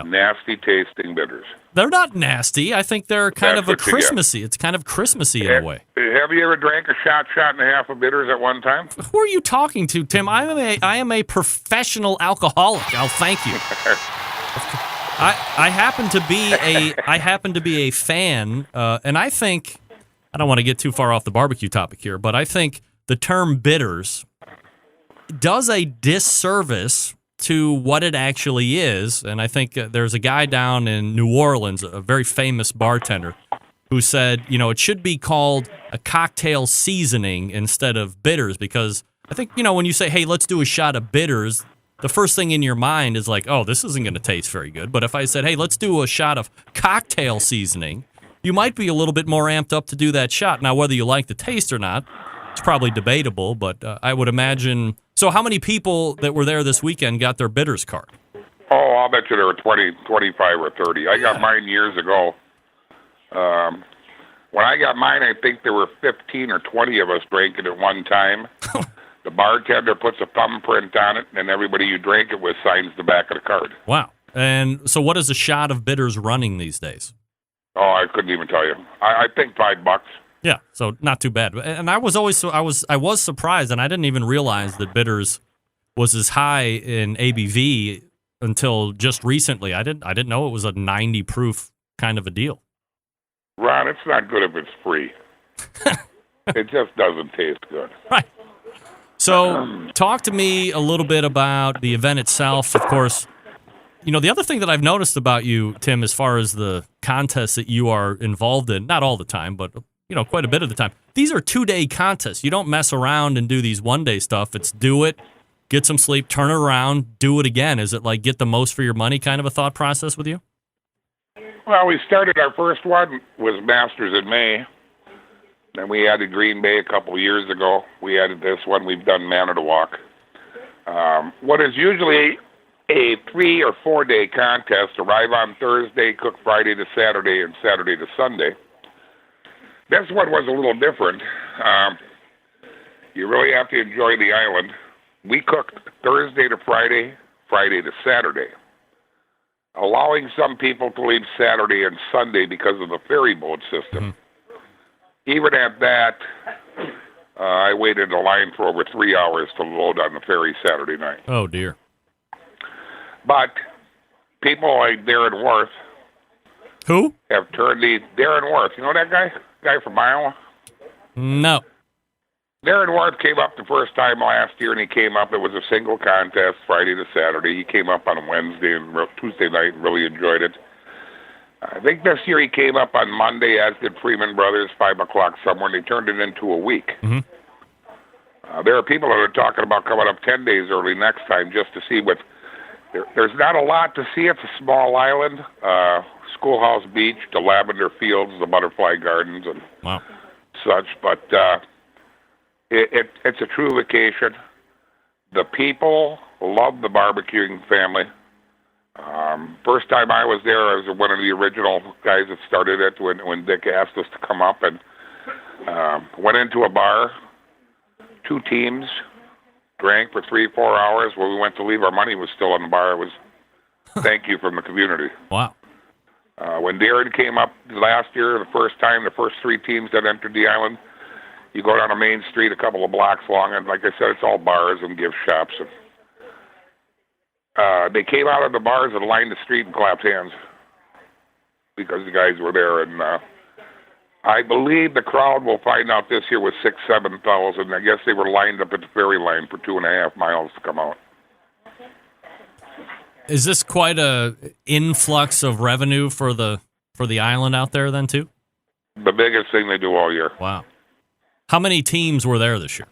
nasty-tasting bitters. They're not nasty. I think they're kind That's of a what you get. Christmassy. It's kind of Christmassy in a way. Have you ever drank a shot and a half of bitters at one time? Who are you talking to, Tim? I am a professional alcoholic. I'll thank you. I happen to be a fan, and I think I don't want to get too far off the barbecue topic here, but I think the term bitters does a disservice to what it actually is. And I think there's a guy down in New Orleans, a very famous bartender, who said, it should be called a cocktail seasoning instead of bitters, because I think, when you say, hey, let's do a shot of bitters, the first thing in your mind is like, oh, this isn't going to taste very good. But if I said, hey, let's do a shot of cocktail seasoning, you might be a little bit more amped up to do that shot. Now, whether you like the taste or not, it's probably debatable, but I would imagine. So how many people that were there this weekend got their bitters card? Oh, I'll bet you there were 20, 25, or 30. I got mine years ago. When I got mine, I think there were 15 or 20 of us drank it at one time. The bartender puts a thumbprint on it, and everybody you drank it with signs the back of the card. Wow. And so what is a shot of bitters running these days? Oh, I couldn't even tell you. I think $5. Yeah, so not too bad. And I was surprised, and I didn't even realize that bitters was as high in ABV until just recently. I didn't know it was a 90 proof kind of a deal. Ron, it's not good if it's free. It just doesn't taste good. Right. So talk to me a little bit about the event itself. Of course, the other thing that I've noticed about you, Tim, as far as the contests that you are involved in, not all the time, but quite a bit of the time, these are 2-day contests. You don't mess around and do these 1-day stuff. It's do it, get some sleep, turn it around, do it again. Is it like get the most for your money kind of a thought process with you? Well, we started our first one was Masters in May. Then we added Green Bay a couple of years ago. We added this one. We've done Manitowoc. What is usually a 3 or 4 day contest, arrive on Thursday, cook Friday to Saturday, and Saturday to Sunday. This one was a little different. You really have to enjoy the island. We cooked Thursday to Friday, Friday to Saturday, allowing some people to leave Saturday and Sunday because of the ferry boat system. Even at that, I waited in line for over 3 hours to load on the ferry Saturday night. Oh, dear. But people like Darren Worth. Who? Have turned Darren Worth. You know that guy? Guy from Iowa? No. Darren Worth came up the first time last year, and he came up. It was a single contest, Friday to Saturday. He came up on Wednesday and Tuesday night and really enjoyed it. I think this year he came up on Monday, as did Freeman Brothers, 5 o'clock somewhere, and they turned it into a week. There are people that are talking about coming up 10 days early next time just to see what... There's not a lot to see. It's a small island. Schoolhouse Beach, the lavender fields, the butterfly gardens, and such. But it's a true vacation. The people love the barbecuing family. First time I was there, I was one of the original guys that started it when Dick asked us to come up, and went into a bar, 2 teams, drank for 3-4 hours. When we went to leave, our money was still in the bar. It was thank you from the community. Wow. When Darren came up last year, the first time, the first 3 teams that entered the island, you go down a main street a couple of blocks long, and like I said, it's all bars and gift shops. And, they came out of the bars and lined the street and clapped hands because the guys were there. And I believe the crowd, will find out this year, was 6,000-7,000. I guess they were lined up at the ferry line for 2.5 miles to come out. Is this quite a influx of revenue for the island out there then too? The biggest thing they do all year. Wow. How many teams were there this year?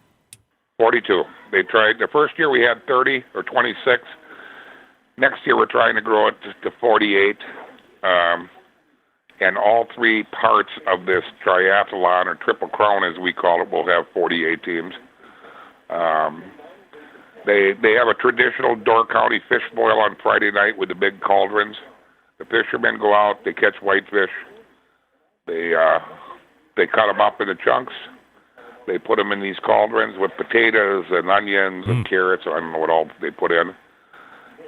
42. They tried. The first year we had 30 or 26. Next year we're trying to grow it to 48. And all 3 parts of this triathlon, or Triple Crown as we call it, will have 48 teams. They have a traditional Door County fish boil on Friday night with the big cauldrons. The fishermen go out, they catch whitefish. They cut them up into chunks. They put them in these cauldrons with potatoes and onions and carrots. I don't know what all they put in.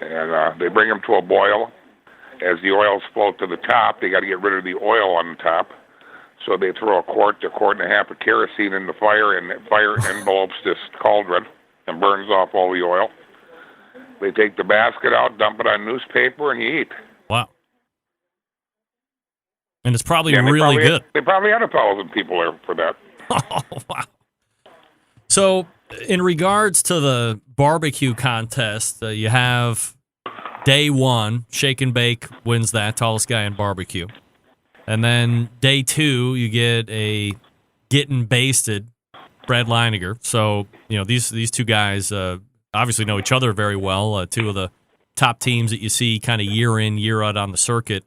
And they bring them to a boil. As the oils float to the top, they got to get rid of the oil on the top. So they throw a quart to 1.5 quarts of kerosene in the fire, and the fire envelopes this cauldron and burns off all the oil. They take the basket out, dump it on newspaper, and you eat. Wow. And it's probably really good. They probably had 1,000 people there for that. Oh, wow. So, in regards to the barbecue contest, you have day 1, Shake and Bake wins that, tallest guy in barbecue. And then day 2, you get a Getting Basted, Brad Leininger. So, these 2 guys obviously know each other very well, 2 of the top teams that you see kind of year in, year out on the circuit.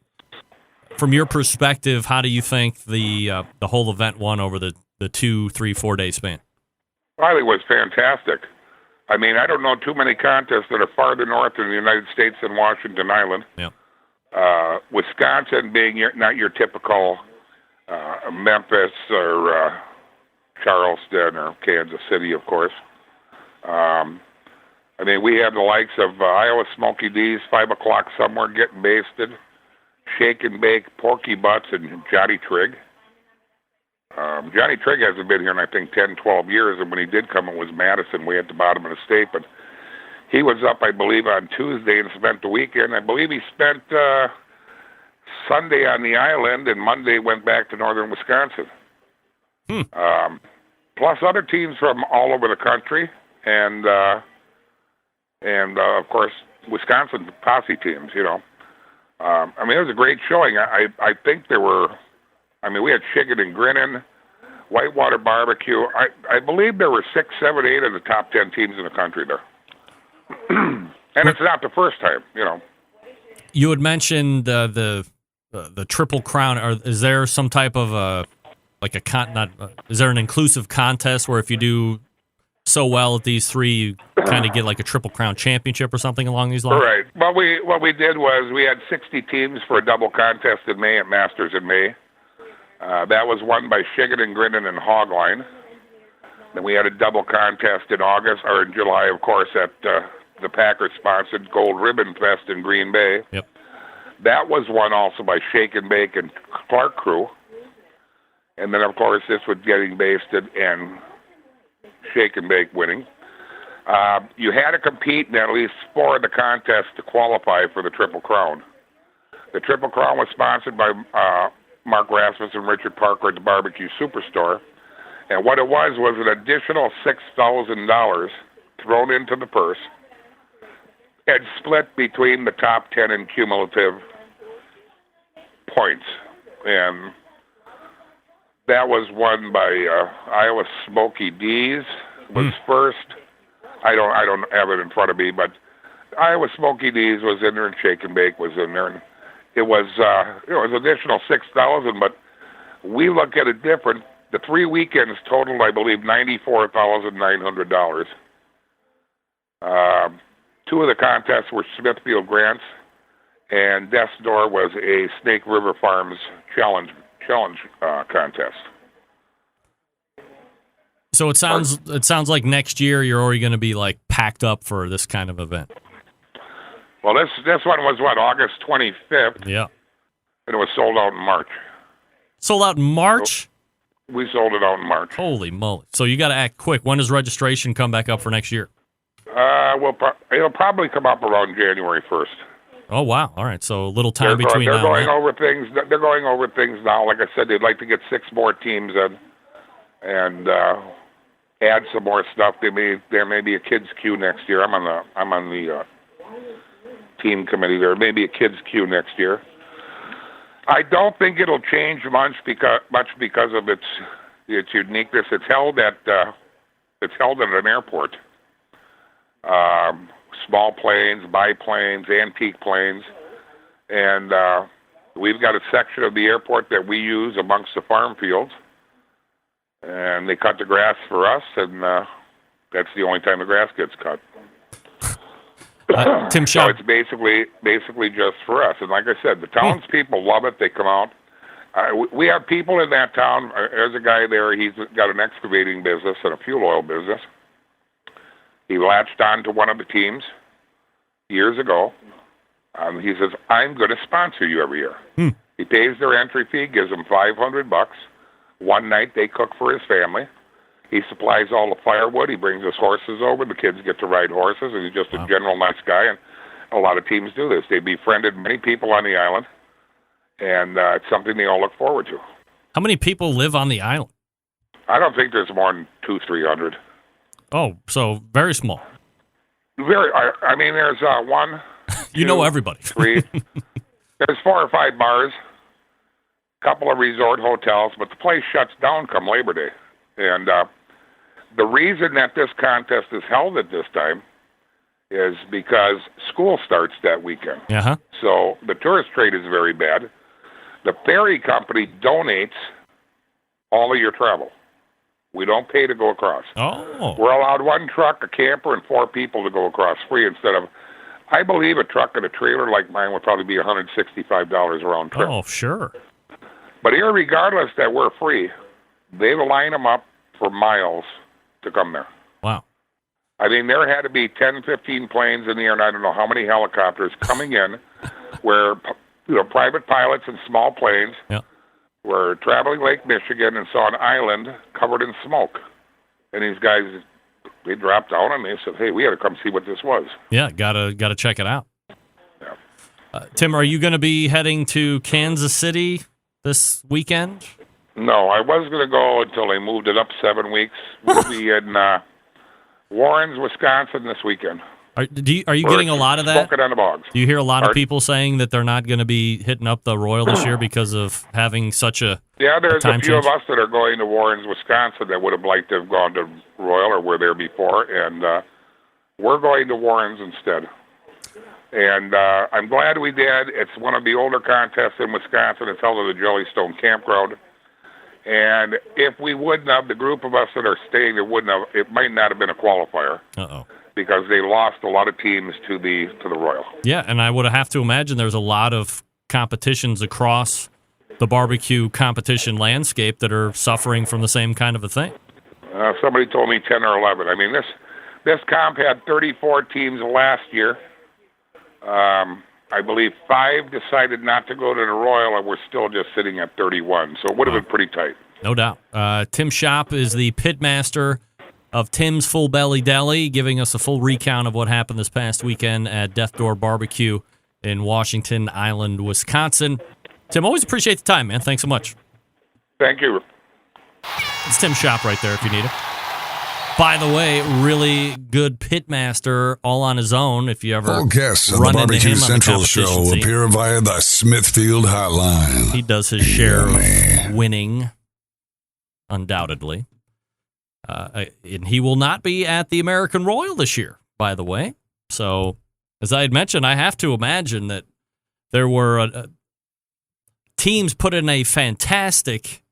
From your perspective, how do you think the whole event went over the 2, 3, 4 day span? I think it was fantastic. I mean, I don't know too many contests that are farther north in the United States than Washington Island. Yeah. Wisconsin being not your typical Memphis or Charleston or Kansas City, of course. I mean, we have the likes of Iowa Smoky D's, 5 o'clock somewhere, Getting Basted, Shake and Bake, Porky Butts, and Johnny Trigg. Johnny Trigg hasn't been here in, I think, 10, 12 years, and when he did come, it was Madison, way at the bottom of the state. But he was up, I believe, on Tuesday and spent the weekend. I believe he spent Sunday on the island, and Monday went back to northern Wisconsin. Plus other teams from all over the country, and of course, Wisconsin posse teams, I mean, it was a great showing. I think there were... I mean, we had Chicken and Grinnin', Whitewater Barbecue. I believe there were 6, 7, 8 of the top 10 teams in the country there. And it's not the first time, You had mentioned the Triple Crown. Is there some type of is there an inclusive contest where if you do so well at these 3, you kind of get like a Triple Crown championship or something along these lines? Right. What we did was we had 60 teams for a double contest in May at Masters in May. That was won by Chicken and Grinnin' and Hogline. Then we had a double contest in August, or in July, of course, at the Packers-sponsored Gold Ribbon Fest in Green Bay. Yep. That was won also by Shake and Bake and Clark Crew. And then, of course, this was Getting Basted and Shake and Bake winning. You had to compete in at least 4 of the contests to qualify for the Triple Crown. The Triple Crown was sponsored by Mark Rasmus and Richard Parker at the Barbecue Superstore. And what it was an additional $6,000 thrown into the purse and split between the top 10 in cumulative points. And that was won by Iowa Smoky D's was first. I don't have it in front of me, but Iowa Smoky D's was in there and Shake and Bake was in there. And it was additional $6,000, but we look at it different. The 3 weekends totaled, I believe, $94,900. 2 of the contests were Smithfield Grants, and Death's Door was a Snake River Farms challenge contest. So it sounds like next year you're already going to be like packed up for this kind of event. Well, this one was August 25th. Yeah. And it was sold out in March. Sold out in March? We sold it out in March. Holy moly. So you got to act quick. When does registration come back up for next year? It'll probably come up around January 1st. Oh, wow. All right. So a little time between now and They're going over things now. Like I said, they'd like to get 6 more teams in and add some more stuff. There may be a kids queue next year. I'm on the team committee. There may be a kids queue next year. I don't think it'll change much because of its uniqueness. It's held at an airport. Small planes, biplanes, antique planes, and we've got a section of the airport that we use amongst the farm fields, and they cut the grass for us, and that's the only time the grass gets cut. Tim Schopp. So it's basically just for us, and like I said, the townspeople love it. They come out. We have people in that town. There's a guy there. He's got an excavating business and a fuel oil business. He latched on to one of the teams years ago. He says, I'm going to sponsor you every year. He pays their entry fee, gives them $500. One night they cook for his family. He supplies all the firewood. He brings his horses over. The kids get to ride horses, and he's just a general nice guy. And a lot of teams do this. They befriended many people on the island, and it's something they all look forward to. How many people live on the island? I don't think there's more than 200-300. Oh, so very small. I mean, there's one. You know everybody. 3. There's 4 or 5 bars, a couple of resort hotels, but the place shuts down come Labor Day. And the reason that this contest is held at this time is because school starts that weekend. Uh-huh. So the tourist trade is very bad. The ferry company donates all of your travel. We don't pay to go across. Oh. We're allowed 1 truck, a camper, and 4 people to go across free instead of, I believe a truck and a trailer like mine would probably be $165 round trip. Oh, sure. But irregardless that we're free, they line them up for miles to come there. Wow. I mean, there had to be 10, 15 planes in the air, and I don't know how many helicopters coming in where private pilots and small planes were traveling Lake Michigan and saw an island covered in smoke. And these guys, they dropped down and they said, hey, we had to come see what this was. Yeah, gotta check it out. Yeah. Tim, are you going to be heading to Kansas City this weekend? No, I was going to go until they moved it up 7 weeks. We'll be in Warrens, Wisconsin this weekend. Are you getting a lot of that? Smoking on the bogs. Do you hear a lot of people saying that they're not going to be hitting up the Royal this year because of having such a there's a a few of us that are going to Warrens, Wisconsin that would have liked to have gone to Royal or were there before, and we're going to Warrens instead. And I'm glad we did. It's one of the older contests in Wisconsin. It's held at the Jellystone Campground. And if we wouldn't have, the group of us that are staying, it might not have been a qualifier. Uh-oh. Because they lost a lot of teams to the Royal. Yeah, and I would have to imagine there's a lot of competitions across the barbecue competition landscape that are suffering from the same kind of a thing. Somebody told me 10 or 11. I mean, this comp had 34 teams last year. I believe 5 decided not to go to the Royal, and we're still just sitting at 31. So it would have been pretty tight. No doubt. Tim Schopp is the pitmaster of Tim's Full Belly Deli, giving us a full recount of what happened this past weekend at Death Door Barbecue in Washington Island, Wisconsin. Tim, always appreciate the time, man. Thanks so much. Thank you. It's Tim Schopp right there if you need it. By the way, really good pitmaster all on his own. If you ever all guests on run the Barbecue into him Central on the show scene, appear via the Smithfield Hotline. He does his share of winning, undoubtedly. And he will not be at the American Royal this year, by the way. So, as I had mentioned, I have to imagine that there were teams put in a fantastic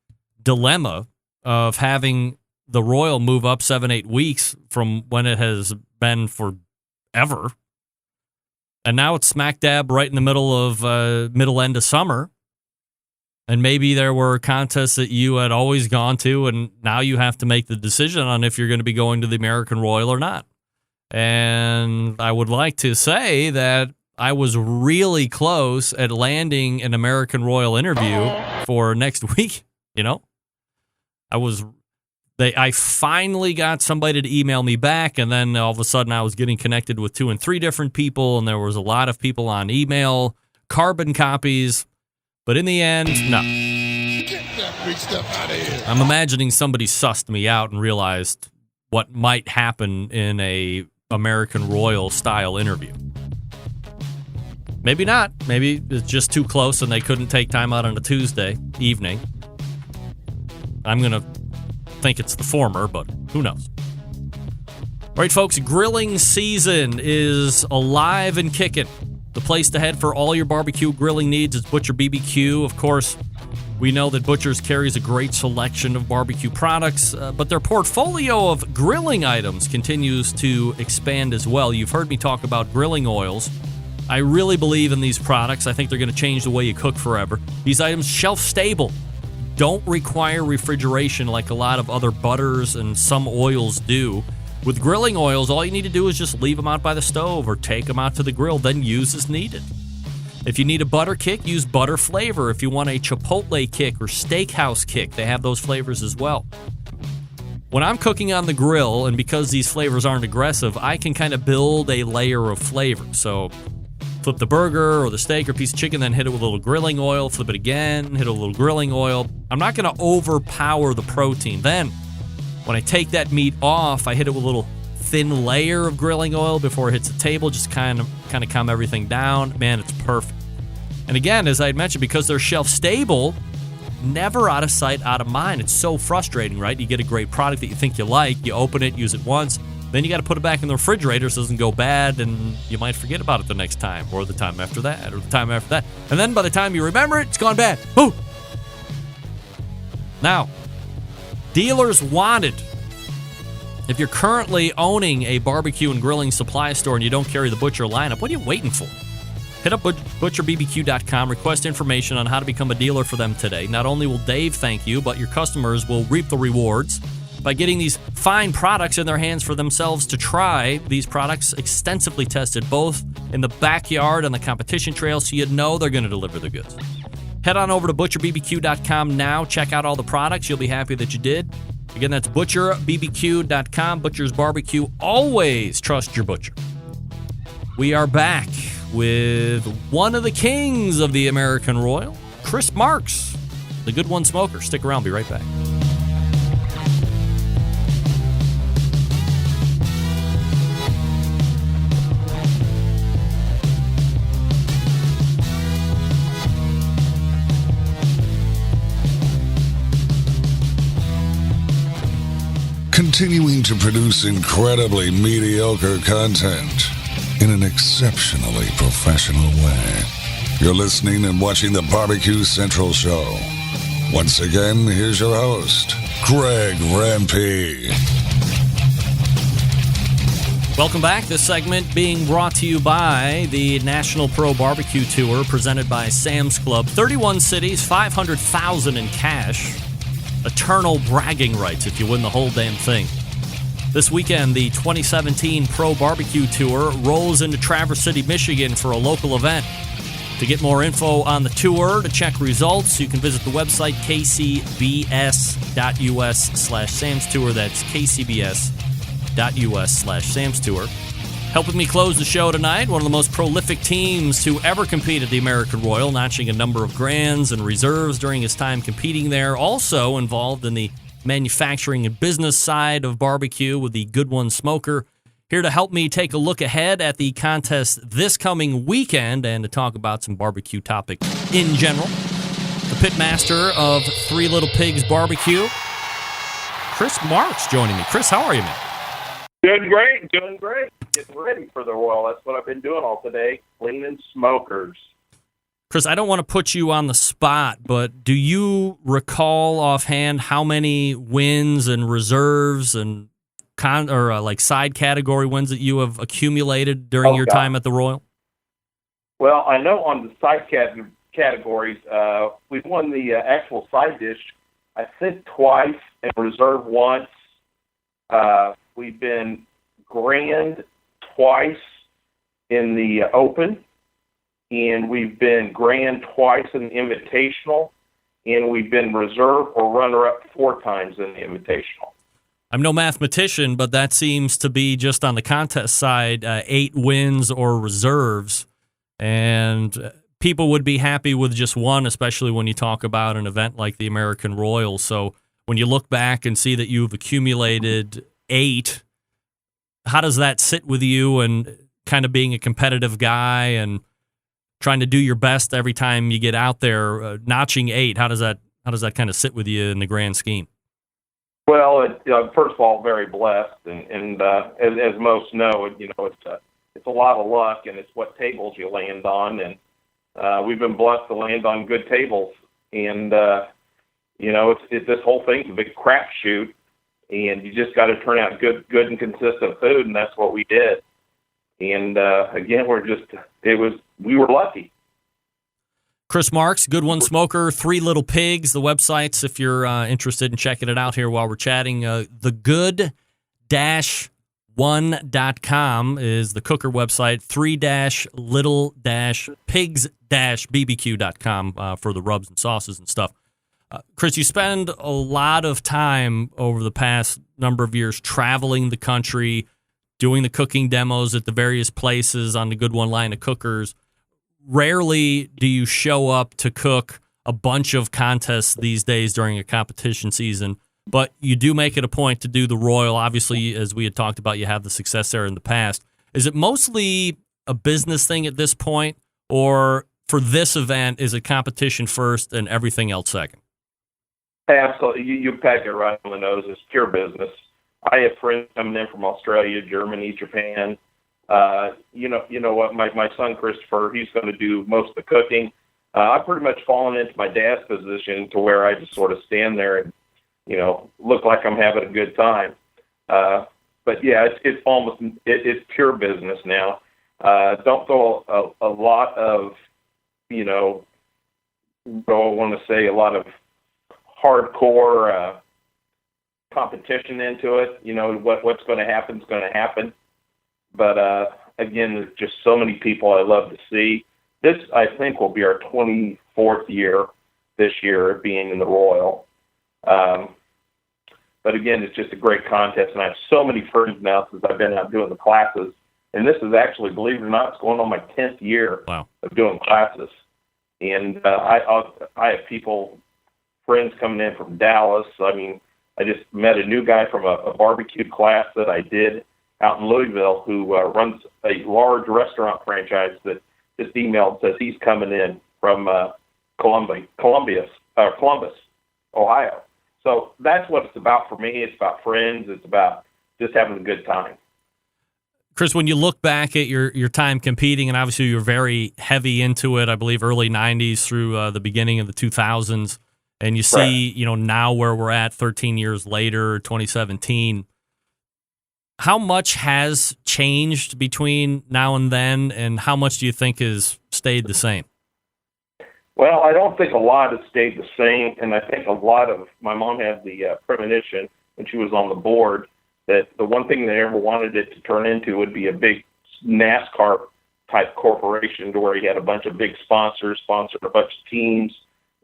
dilemma of having the Royal move up 7-8 weeks from when it has been forever. And now it's smack dab right in the middle of middle end of summer. And maybe there were contests that you had always gone to, and now you have to make the decision on if you're going to be going to the American Royal or not. And I would like to say that I was really close at landing an American Royal interview for next week. I finally got somebody to email me back, and then all of a sudden I was getting connected with 2 and 3 different people, and there was a lot of people on email, carbon copies. But in the end, no. Get that free stuff out of here. I'm imagining somebody sussed me out and realized what might happen in a American Royal style interview. Maybe not. Maybe it's just too close and they couldn't take time out on a Tuesday evening. I'm going to think it's the former, but who knows? All right, folks, grilling season is alive and kicking. The place to head for all your barbecue grilling needs is Butcher BBQ. Of course, we know that Butcher's carries a great selection of barbecue products, but their portfolio of grilling items continues to expand as well. You've heard me talk about grilling oils. I really believe in these products. I think they're going to change the way you cook forever. These items, shelf-stable, don't require refrigeration like a lot of other butters and some oils do. With grilling oils, all you need to do is just leave them out by the stove or take them out to the grill, then use as needed. If you need a butter kick, use butter flavor. If you want a chipotle kick or steakhouse kick, they have those flavors as well. When I'm cooking on the grill, and because these flavors aren't aggressive, I can kind of build a layer of flavor. So flip the burger or the steak or piece of chicken, then hit it with a little grilling oil, flip it again, hit it with a little grilling oil. I'm not going to overpower the protein. Then when I take that meat off, I hit it with a little thin layer of grilling oil before it hits the table, just kind of calm everything down. Man, it's perfect. And again, as I had mentioned, because they're shelf stable, never out of sight, out of mind. It's so frustrating, right? You get a great product that you think you like, you open it, use it once, then you got to put it back in the refrigerator so it doesn't go bad, and you might forget about it the next time, or the time after that, or the time after that. And then by the time you remember it, it's gone bad. Ooh! Now, dealers wanted. If you're currently owning a barbecue and grilling supply store and you don't carry the Butcher lineup, what are you waiting for? Hit up butcherbbq.com, request information on how to become a dealer for them today. Not only will Dave thank you, but your customers will reap the rewards by getting these fine products in their hands for themselves to try. These products extensively tested both in the backyard and the competition trail, so you know they're going to deliver the goods. Head on over to butcherbbq.com now. Check out all the products. You'll be happy that you did. Again, that's butcherbbq.com. Butcher's Barbecue. Always trust your butcher. We are back with one of the kings of the American Royal, Chris Marks, the Good One Smoker. Stick around. Be right back. Continuing to produce incredibly mediocre content in an exceptionally professional way. You're listening and watching the Barbecue Central Show. Once again, here's your host, Greg Rempe. Welcome back. This segment being brought to you by the National Pro Barbecue Tour, presented by Sam's Club. 31 cities, $500,000 in cash. Eternal bragging rights if you win the whole damn thing. This weekend, the 2017 Pro Barbecue Tour rolls into Traverse City, Michigan for a local event. To get more info on the tour, to check results, you can visit the website kcbs.us/Sam's Tour. That's kcbs.us/Sam's Tour. Helping me close the show tonight, one of the most prolific teams to ever compete at the American Royal, notching a number of grands and reserves during his time competing there. Also involved in the manufacturing and business side of barbecue with the Good One Smoker. Here to help me take a look ahead at the contest this coming weekend and to talk about some barbecue topics in general. The pitmaster of Three Little Pigs Barbecue, Chris Marks, joining me. Chris, how are you, man? Doing great. Getting ready for the Royal. That's what I've been doing all today, cleaning smokers. Chris, I don't want to put you on the spot, but do you recall offhand how many wins and reserves and side category wins that you have accumulated during your time at the Royal? Well, I know on the side categories. We've won the actual side dish, I think, twice, and reserve once. We've been grand twice in the Open, and we've been grand twice in the Invitational, and we've been reserve or runner-up 4 times in the Invitational. I'm no mathematician, but that seems to be just on the contest side, 8 wins or reserves, and people would be happy with just one, especially when you talk about an event like the American Royal. So when you look back and see that you've accumulated 8, how does that sit with you, and kind of being a competitive guy and trying to do your best every time you get out there, notching 8, how does that kind of sit with you in the grand scheme? Well, first of all, very blessed, and as most know, it's a lot of luck, and it's what tables you land on, and we've been blessed to land on good tables, and it's this whole thing's a big crapshoot, and you just got to turn out good and consistent food, and that's what we did. And again, we were lucky. Chris Marks, Good One Smoker, Three Little Pigs, the websites, if you're interested in checking it out here while we're chatting. thegood-one.com is the cooker website, 3-little-pigs-bbq.com for the rubs and sauces and stuff. Chris, you spend a lot of time over the past number of years traveling the country, doing the cooking demos at the various places on the Good One line of cookers. Rarely do you show up to cook a bunch of contests these days during a competition season, but you do make it a point to do the Royal. Obviously, as we had talked about, you have the success there in the past. Is it mostly a business thing at this point, or for this event, is it competition first and everything else second? Absolutely. You pegged it right on the nose. It's pure business. I have friends coming in from Australia, Germany, Japan. You know what? My son Christopher, he's going to do most of the cooking. I've pretty much fallen into my dad's position to where I just sort of stand there and look like I'm having a good time. But yeah, it's pure business now. Don't throw a lot of a lot of hardcore competition into it. What's going to happen is going to happen. But again, there's just so many people I love to see. This, I think, will be our 24th year this year being in the Royal. But again, it's just a great contest, and I have so many friends now since I've been out doing the classes. And this is actually, believe it or not, it's going on my 10th year of doing classes. And I have friends coming in from Dallas. I mean, I just met a new guy from a barbecue class that I did out in Louisville who runs a large restaurant franchise that just emailed, says he's coming in from Columbus, Ohio. So that's what it's about for me. It's about friends. It's about just having a good time. Chris, when you look back at your time competing, and obviously you're very heavy into it, I believe early 90s through the beginning of the 2000s, and you see, now where we're at 13 years later, 2017, how much has changed between now and then, and how much do you think has stayed the same? Well, I don't think a lot has stayed the same, and I think my mom had the premonition when she was on the board that the one thing they ever wanted it to turn into would be a big NASCAR-type corporation to where you had a bunch of big sponsors, sponsored a bunch of teams,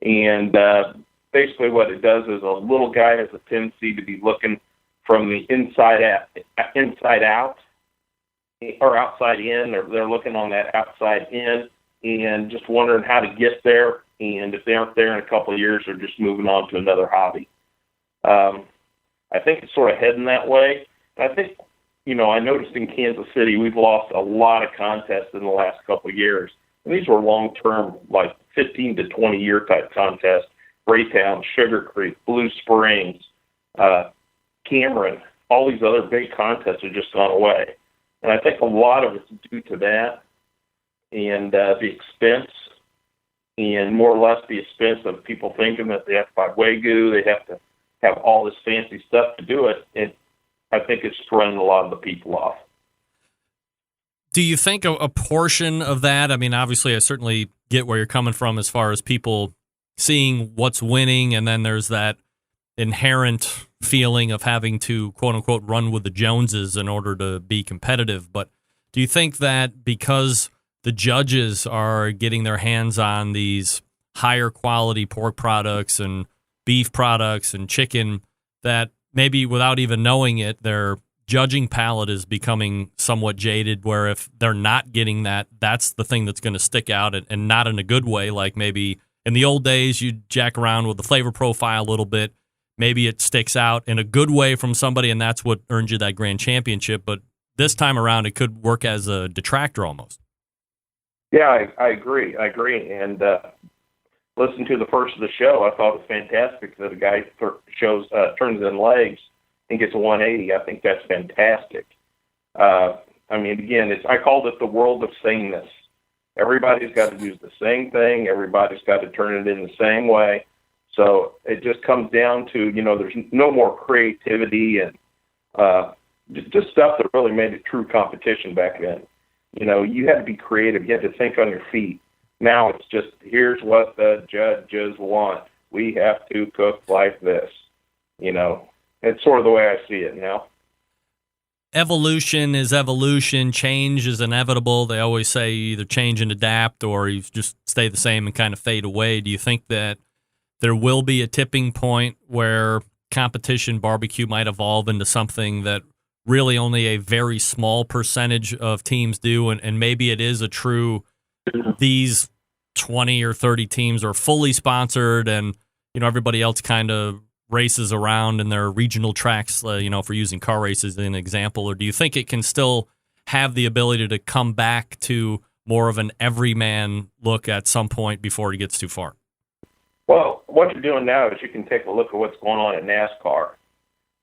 and basically what it does is a little guy has a tendency to be looking from the inside out, or outside in, or they're looking on that outside in, and just wondering how to get there, and if they aren't there in a couple of years, they're just moving on to another hobby. I think it's sort of heading that way. And I think, I noticed in Kansas City, we've lost a lot of contests in the last couple of years. And these were long-term, like 15 to 20-year type contests. Raytown, Sugar Creek, Blue Springs, Cameron, all these other big contests have just gone away. And I think a lot of it's due to that and the expense, and more or less the expense of people thinking that they have to buy Wagyu, they have to have all this fancy stuff to do it, and I think it's thrown a lot of the people off. Do you think a portion of that, I mean, obviously I certainly get where you're coming from as far as people seeing what's winning, and then there's that inherent feeling of having to, quote unquote, run with the Joneses in order to be competitive. But do you think that because the judges are getting their hands on these higher quality pork products and beef products and chicken, that maybe without even knowing it, their judging palate is becoming somewhat jaded, where if they're not getting that, that's the thing that's going to stick out, and not in a good way? Like maybe in the old days, you jack around with the flavor profile a little bit. Maybe it sticks out in a good way from somebody, and that's what earned you that grand championship. But this time around, it could work as a detractor almost. Yeah, I agree. And listen to the first of the show. I thought it was fantastic that a guy turns in legs and gets a 180. I think that's fantastic. I mean, again, I called it the world of sameness. Everybody's got to use the same thing. Everybody's got to turn it in the same way. So it just comes down to, there's no more creativity and just stuff that really made it true competition back then. You had to be creative. You had to think on your feet. Now it's just, here's what the judges want. We have to cook like this. It's sort of the way I see it now. Evolution is evolution. Change is inevitable. They always say you either change and adapt, or you just stay the same and kind of fade away. Do you think that there will be a tipping point where competition barbecue might evolve into something that really only a very small percentage of teams do, and maybe it is a true, these 20 or 30 teams are fully sponsored, and everybody else kind of races around in their regional tracks, if we're using car races as an example? Or do you think it can still have the ability to come back to more of an everyman look at some point before it gets too far? Well, what you're doing now is you can take a look at what's going on at NASCAR.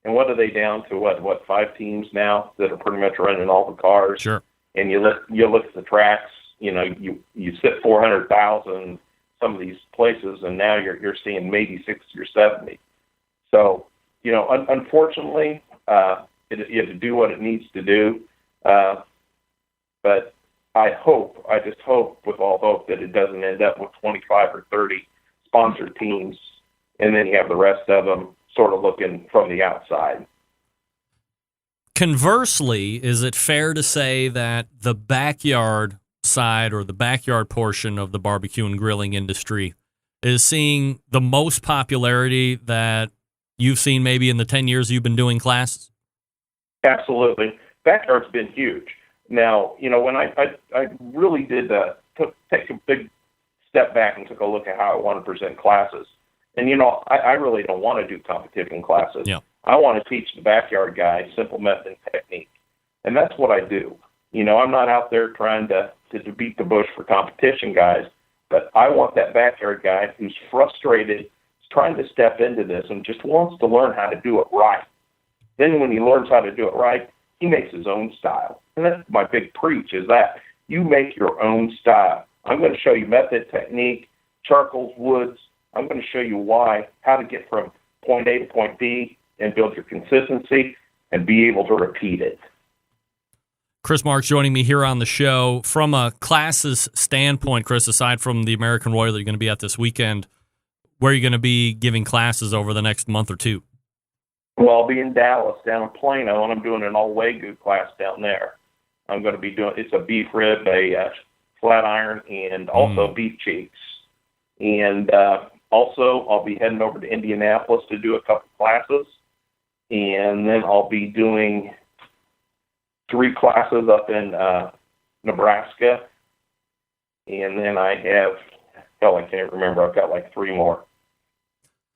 And what are they down to? What 5 teams now that are pretty much running all the cars? Sure. And you look at the tracks. You sit 400,000 some of these places, and now you're seeing maybe 60 or 70. So unfortunately, you have to do what it needs to do. But I just hope with all hope that it doesn't end up with 25 or 30 sponsored teams, and then you have the rest of them sort of looking from the outside. Conversely, is it fair to say that the backyard side, or the backyard portion of the barbecue and grilling industry, is seeing the most popularity that you've seen maybe in the 10 years you've been doing classes? Absolutely. Backyard's been huge. Now, when I really did take a big step back and took a look at how I want to present classes. And, I really don't want to do competition classes. Yeah. I want to teach the backyard guy simple method and technique. And that's what I do. I'm not out there trying to beat the bush for competition guys, but I want that backyard guy who's frustrated, trying to step into this and just wants to learn how to do it right. Then when he learns how to do it right, he makes his own style. And that's my big preach, is that you make your own style. I'm going to show you method, technique, charcoals, woods. I'm going to show you how to get from point A to point B and build your consistency and be able to repeat it. Chris Marks joining me here on the show. From a classes standpoint, Chris, aside from the American Royal that you're going to be at this weekend, where are you going to be giving classes over the next month or two? Well, I'll be in Dallas, down in Plano, and I'm doing an all Wagyu class down there. I'm going to be it's a beef rib, a flat iron, and also beef cheeks. And also, I'll be heading over to Indianapolis to do a couple classes. And then I'll be doing 3 classes up in Nebraska. And then I have, I can't remember, I've got like 3 more,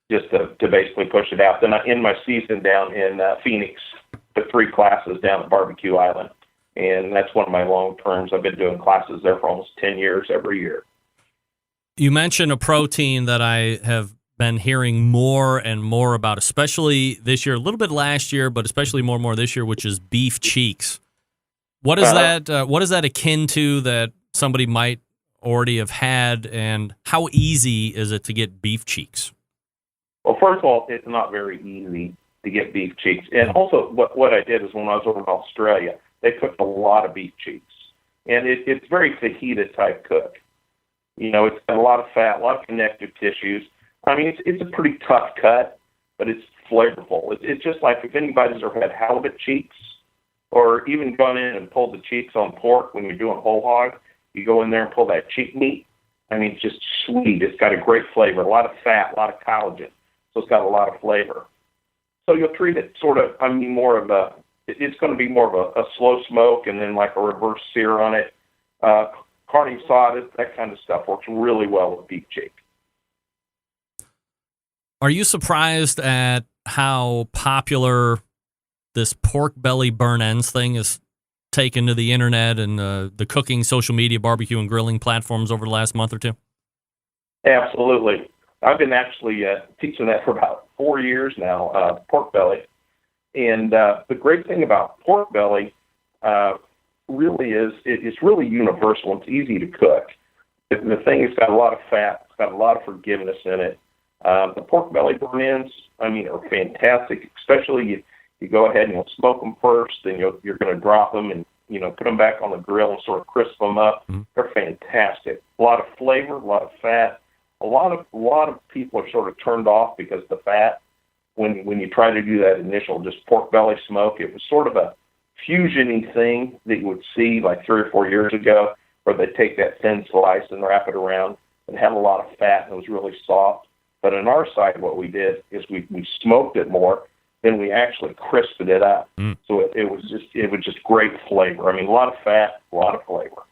just to basically push it out. Then I end my season down in Phoenix with 3 classes down at Barbecue Island. And that's one of my long terms. I've been doing classes there for almost 10 years every year. You mentioned a protein that I have been hearing more and more about, especially this year, a little bit last year, but especially more and more this year, which is beef cheeks. What is that? What is that akin to that somebody might already have had, and how easy is it to get beef cheeks? Well, first of all, it's not very easy to get beef cheeks. And also, what I did is when I was over in Australia, they cooked a lot of beef cheeks. and it's very fajita type cook. You know, it's got a lot of fat, a lot of connective tissues. I mean, it's a pretty tough cut, but it's flavorful. It's just like if anybody's ever had halibut cheeks, or even gone in and pulled the cheeks on pork when you're doing whole hog. You go in there and pull that cheek meat. I mean, it's just sweet. It's got a great flavor, a lot of fat, a lot of collagen. So it's got a lot of flavor. So you'll treat it sort of, I mean, more of a, it's going to be more of a slow smoke and then like a reverse sear on it. Carne asada, that kind of stuff works really well with beef cheek. Are you surprised at how popular this pork belly burn ends thing is taken to the internet and the cooking, social media, barbecue, and grilling platforms over the last month or two? Absolutely. I've been actually teaching that for about 4 years now, pork belly. And the great thing about pork belly really is it's really universal. It's easy to cook. The thing has got a lot of fat. It's got a lot of forgiveness in it. The pork belly burn ends, I mean, are fantastic, especially you go ahead and you'll smoke them first, then you're going to drop them and, you know, put them back on the grill and sort of crisp them up. Mm-hmm. They're fantastic. A lot of flavor, a lot of fat. A lot of people are sort of turned off because the fat, when you try to do that initial just pork belly smoke, it was sort of a fusion-y thing that you would see like 3 or 4 years ago, where they take that thin slice and wrap it around and had a lot of fat and it was really soft. But on our side, what we did is we smoked it more. Then we actually crisped it up. So it was just great flavor. I mean, a lot of fat, a lot of flavor.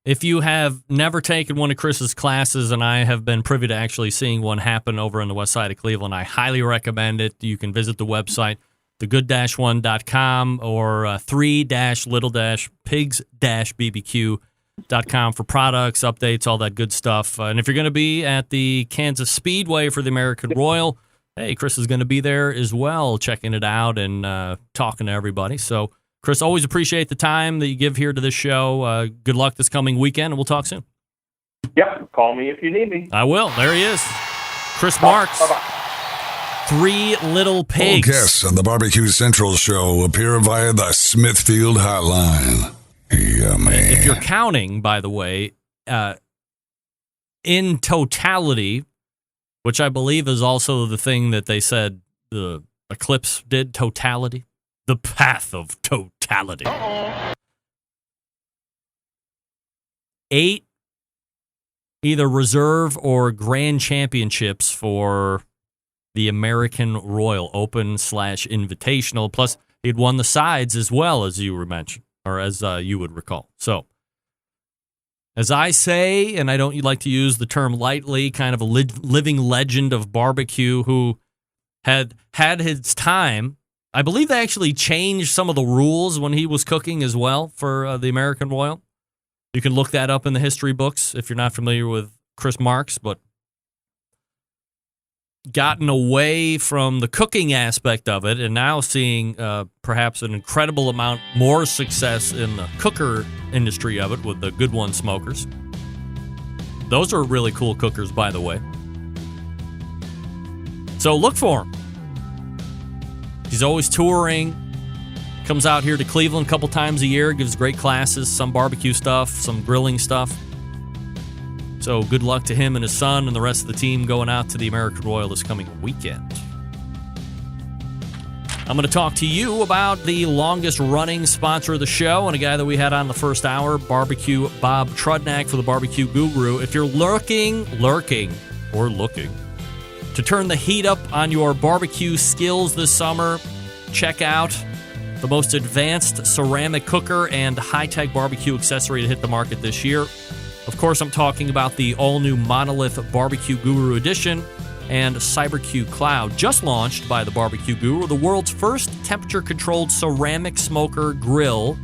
If you have never taken one of Chris's classes, and I have been privy to actually seeing one happen over on the west side of Cleveland, I highly recommend it. You can visit the website, thegood-one.com or 3-little-pigs-bbq.com for products, updates, all that good stuff. And if you're going to be at the Kansas Speedway for the American Royal, hey, Chris is going to be there as well, checking it out and talking to everybody. So, Chris, always appreciate the time that you give here to this show. Good luck this coming weekend, and we'll talk soon. Yep, call me if you need me. I will. There he is. Chris Marks. Bye-bye. 3 Little Pigs. All guests on the Barbecue Central show appear via the Smithfield Hotline. Yummy. If you're counting, by the way, in totality, which I believe is also the thing that they said the eclipse did, totality, the path of totality. 8 either reserve or grand championships for the American Royal Open / Invitational. Plus, he'd won the sides as well, as you were mentioned, or as you would recall. So, as I say, and I don't like to use the term lightly, kind of a living legend of barbecue who had his time. I believe they actually changed some of the rules when he was cooking as well for the American Royal. You can look that up in the history books if you're not familiar with Chris Marks, but gotten away from the cooking aspect of it and now seeing perhaps an incredible amount more success in the cooker industry of it with the Good One smokers. Those are really cool cookers, by the way. So look for him. He's always touring, comes out here to Cleveland a couple times a year, gives great classes, some barbecue stuff, some grilling stuff. So good luck to him and his son and the rest of the team going out to the American Royal this coming weekend. I'm going to talk to you about the longest running sponsor of the show and a guy that we had on the first hour, Barbecue Bob Trudnak for the Barbecue Guru. If you're looking to turn the heat up on your barbecue skills this summer, check out the most advanced ceramic cooker and high-tech barbecue accessory to hit the market this year. Of course, I'm talking about the all-new Monolith Barbecue Guru Edition and CyberQ Cloud, just launched by the Barbecue Guru, the world's first temperature-controlled ceramic smoker grill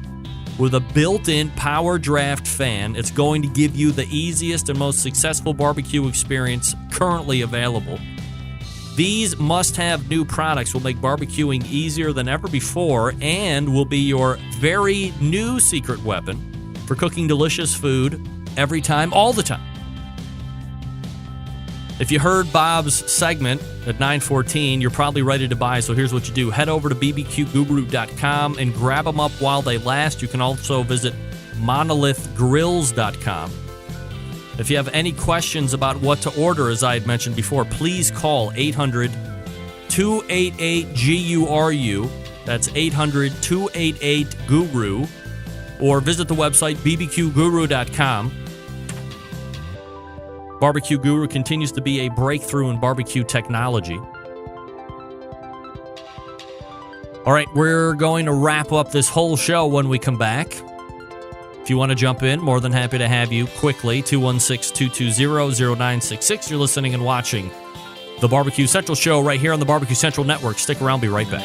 with a built-in power draft fan. It's going to give you the easiest and most successful barbecue experience currently available. These must-have new products will make barbecuing easier than ever before and will be your very new secret weapon for cooking delicious food every time, all the time. If you heard Bob's segment at 9:14, you're probably ready to buy, so here's what you do. Head over to bbqguru.com and grab them up while they last. You can also visit monolithgrills.com. If you have any questions about what to order, as I had mentioned before, please call 800-288-GURU. That's 800-288-GURU. Or visit the website bbqguru.com. Barbecue Guru continues to be a breakthrough in barbecue technology. All right, we're going to wrap up this whole show when we come back. If you want to jump in, more than happy to have you quickly. 216-220-0966. You're listening and watching the Barbecue Central Show right here on the Barbecue Central Network. Stick around, be right back.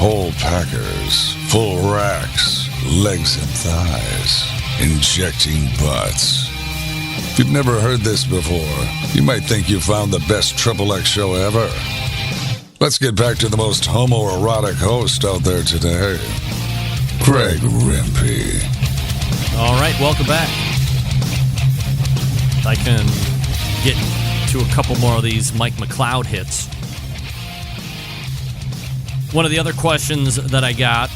Whole packers, full racks, legs and thighs, injecting butts. If you've never heard this before, you might think you found the best XXX show ever. Let's get back to the most homoerotic host out there today, Craig Rimpey. All right, welcome back. I can get to a couple more of these Mike McLeod hits. One of the other questions that I got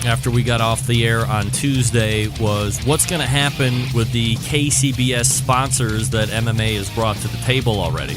after we got off the air on Tuesday was what's going to happen with the KCBS sponsors that MMA has brought to the table already?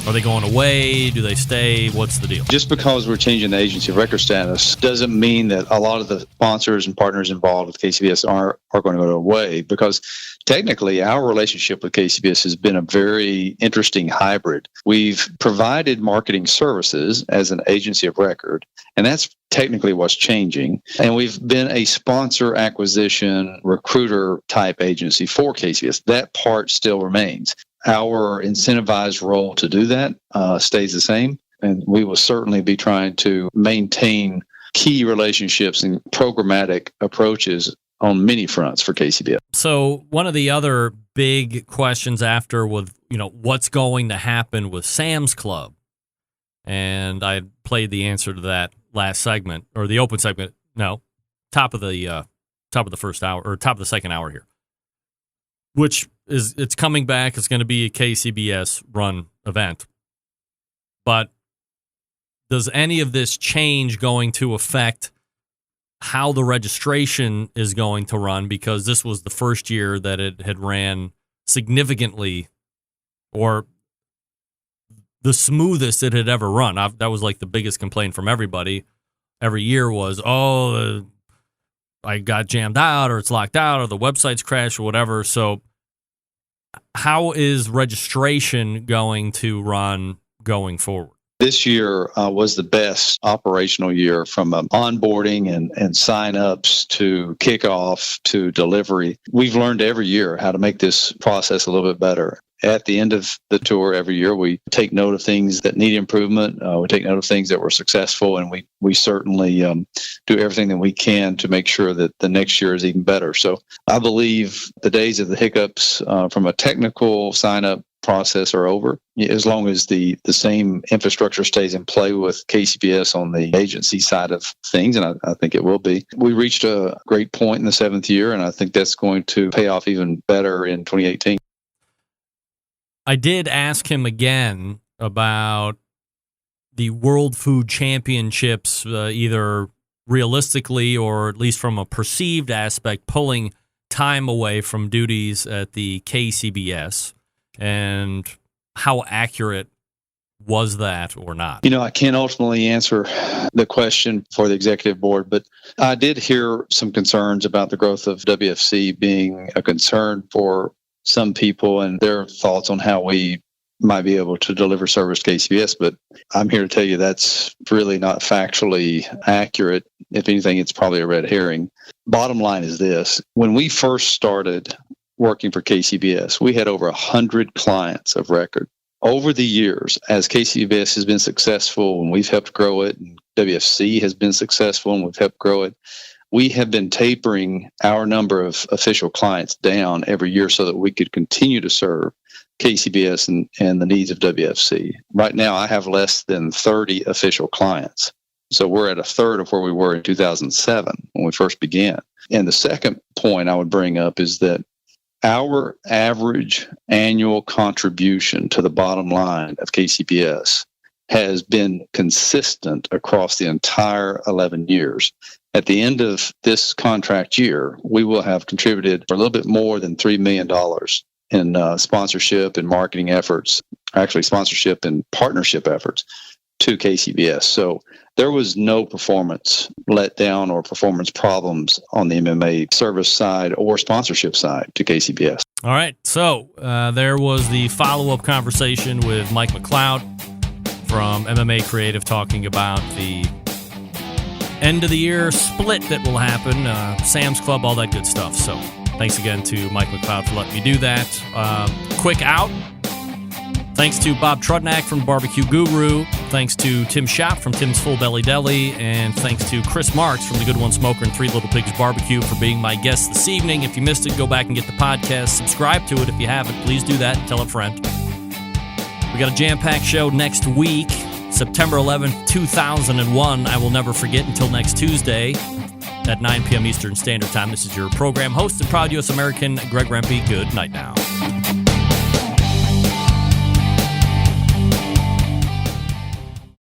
Are they going away? Do they stay? What's the deal? Just because we're changing the agency of record status doesn't mean that a lot of the sponsors and partners involved with KCBS are going to go away, because technically our relationship with KCBS has been a very interesting hybrid. We've provided marketing services as an agency of record, and that's technically what's changing. And we've been a sponsor acquisition recruiter type agency for KCBS. That part still remains. Our incentivized role to do that stays the same, and we will certainly be trying to maintain key relationships and programmatic approaches on many fronts for KCBS. So one of the other big questions after with, what's going to happen with Sam's Club, and I played the answer to that last segment, or the open segment. No, top of the first hour, or top of the second hour here, which is it's coming back. It's going to be a KCBS run event, but does any of this change going to affect how the registration is going to run? Because this was the first year that it had ran significantly, or the smoothest it had ever run. That was like the biggest complaint from everybody every year was, I got jammed out, or it's locked out, or the website's crashed, or whatever. So how is registration going to run going forward? This year was the best operational year, from onboarding and sign-ups to kickoff to delivery. We've learned every year how to make this process a little bit better. At the end of the tour every year, we take note of things that need improvement. We take note of things that were successful, and we certainly do everything that we can to make sure that the next year is even better. So I believe the days of the hiccups from a technical sign-up process are over, as long as the same infrastructure stays in play with KCBS on the agency side of things, and I think it will be. We reached a great point in the 7th year, and I think that's going to pay off even better in 2018. I did ask him again about the World Food Championships, either realistically or at least from a perceived aspect, pulling time away from duties at the KCBS, and how accurate was that or not? I can't ultimately answer the question for the executive board, but I did hear some concerns about the growth of WFC being a concern for some people and their thoughts on how we might be able to deliver service to KCBS. But I'm here to tell you that's really not factually accurate. If anything, it's probably a red herring. Bottom line is this. When we first started working for KCBS, we had over 100 clients of record. Over the years, as KCBS has been successful and we've helped grow it, and WFC has been successful and we've helped grow it, we have been tapering our number of official clients down every year so that we could continue to serve KCBS and the needs of WFC. Right now, I have less than 30 official clients. So we're at a third of where we were in 2007 when we first began. And the second point I would bring up is that our average annual contribution to the bottom line of KCBS has been consistent across the entire 11 years. At the end of this contract year, we will have contributed for a little bit more than $3 million in sponsorship and marketing efforts, actually sponsorship and partnership efforts to KCBS. So there was no performance letdown or performance problems on the MMA service side or sponsorship side to KCBS. All right. So there was the follow-up conversation with Mike McLeod from MMA Creative talking about the end-of-the-year split that will happen, Sam's Club, all that good stuff. So thanks again to Mike McLeod for letting me do that. Quick out. Thanks to Bob Trudnak from Barbecue Guru. Thanks to Tim Schopp from Tim's Full Belly Deli. And thanks to Chris Marks from the Good One Smoker and Three Little Pigs Barbecue for being my guest this evening. If you missed it, go back and get the podcast. Subscribe to it if you haven't. Please do that and tell a friend. We got a jam-packed show next week, September 11th, 2001. I will never forget until next Tuesday at 9 p.m. Eastern Standard Time. This is your program host and proud U.S. American, Greg Rempe. Good night now.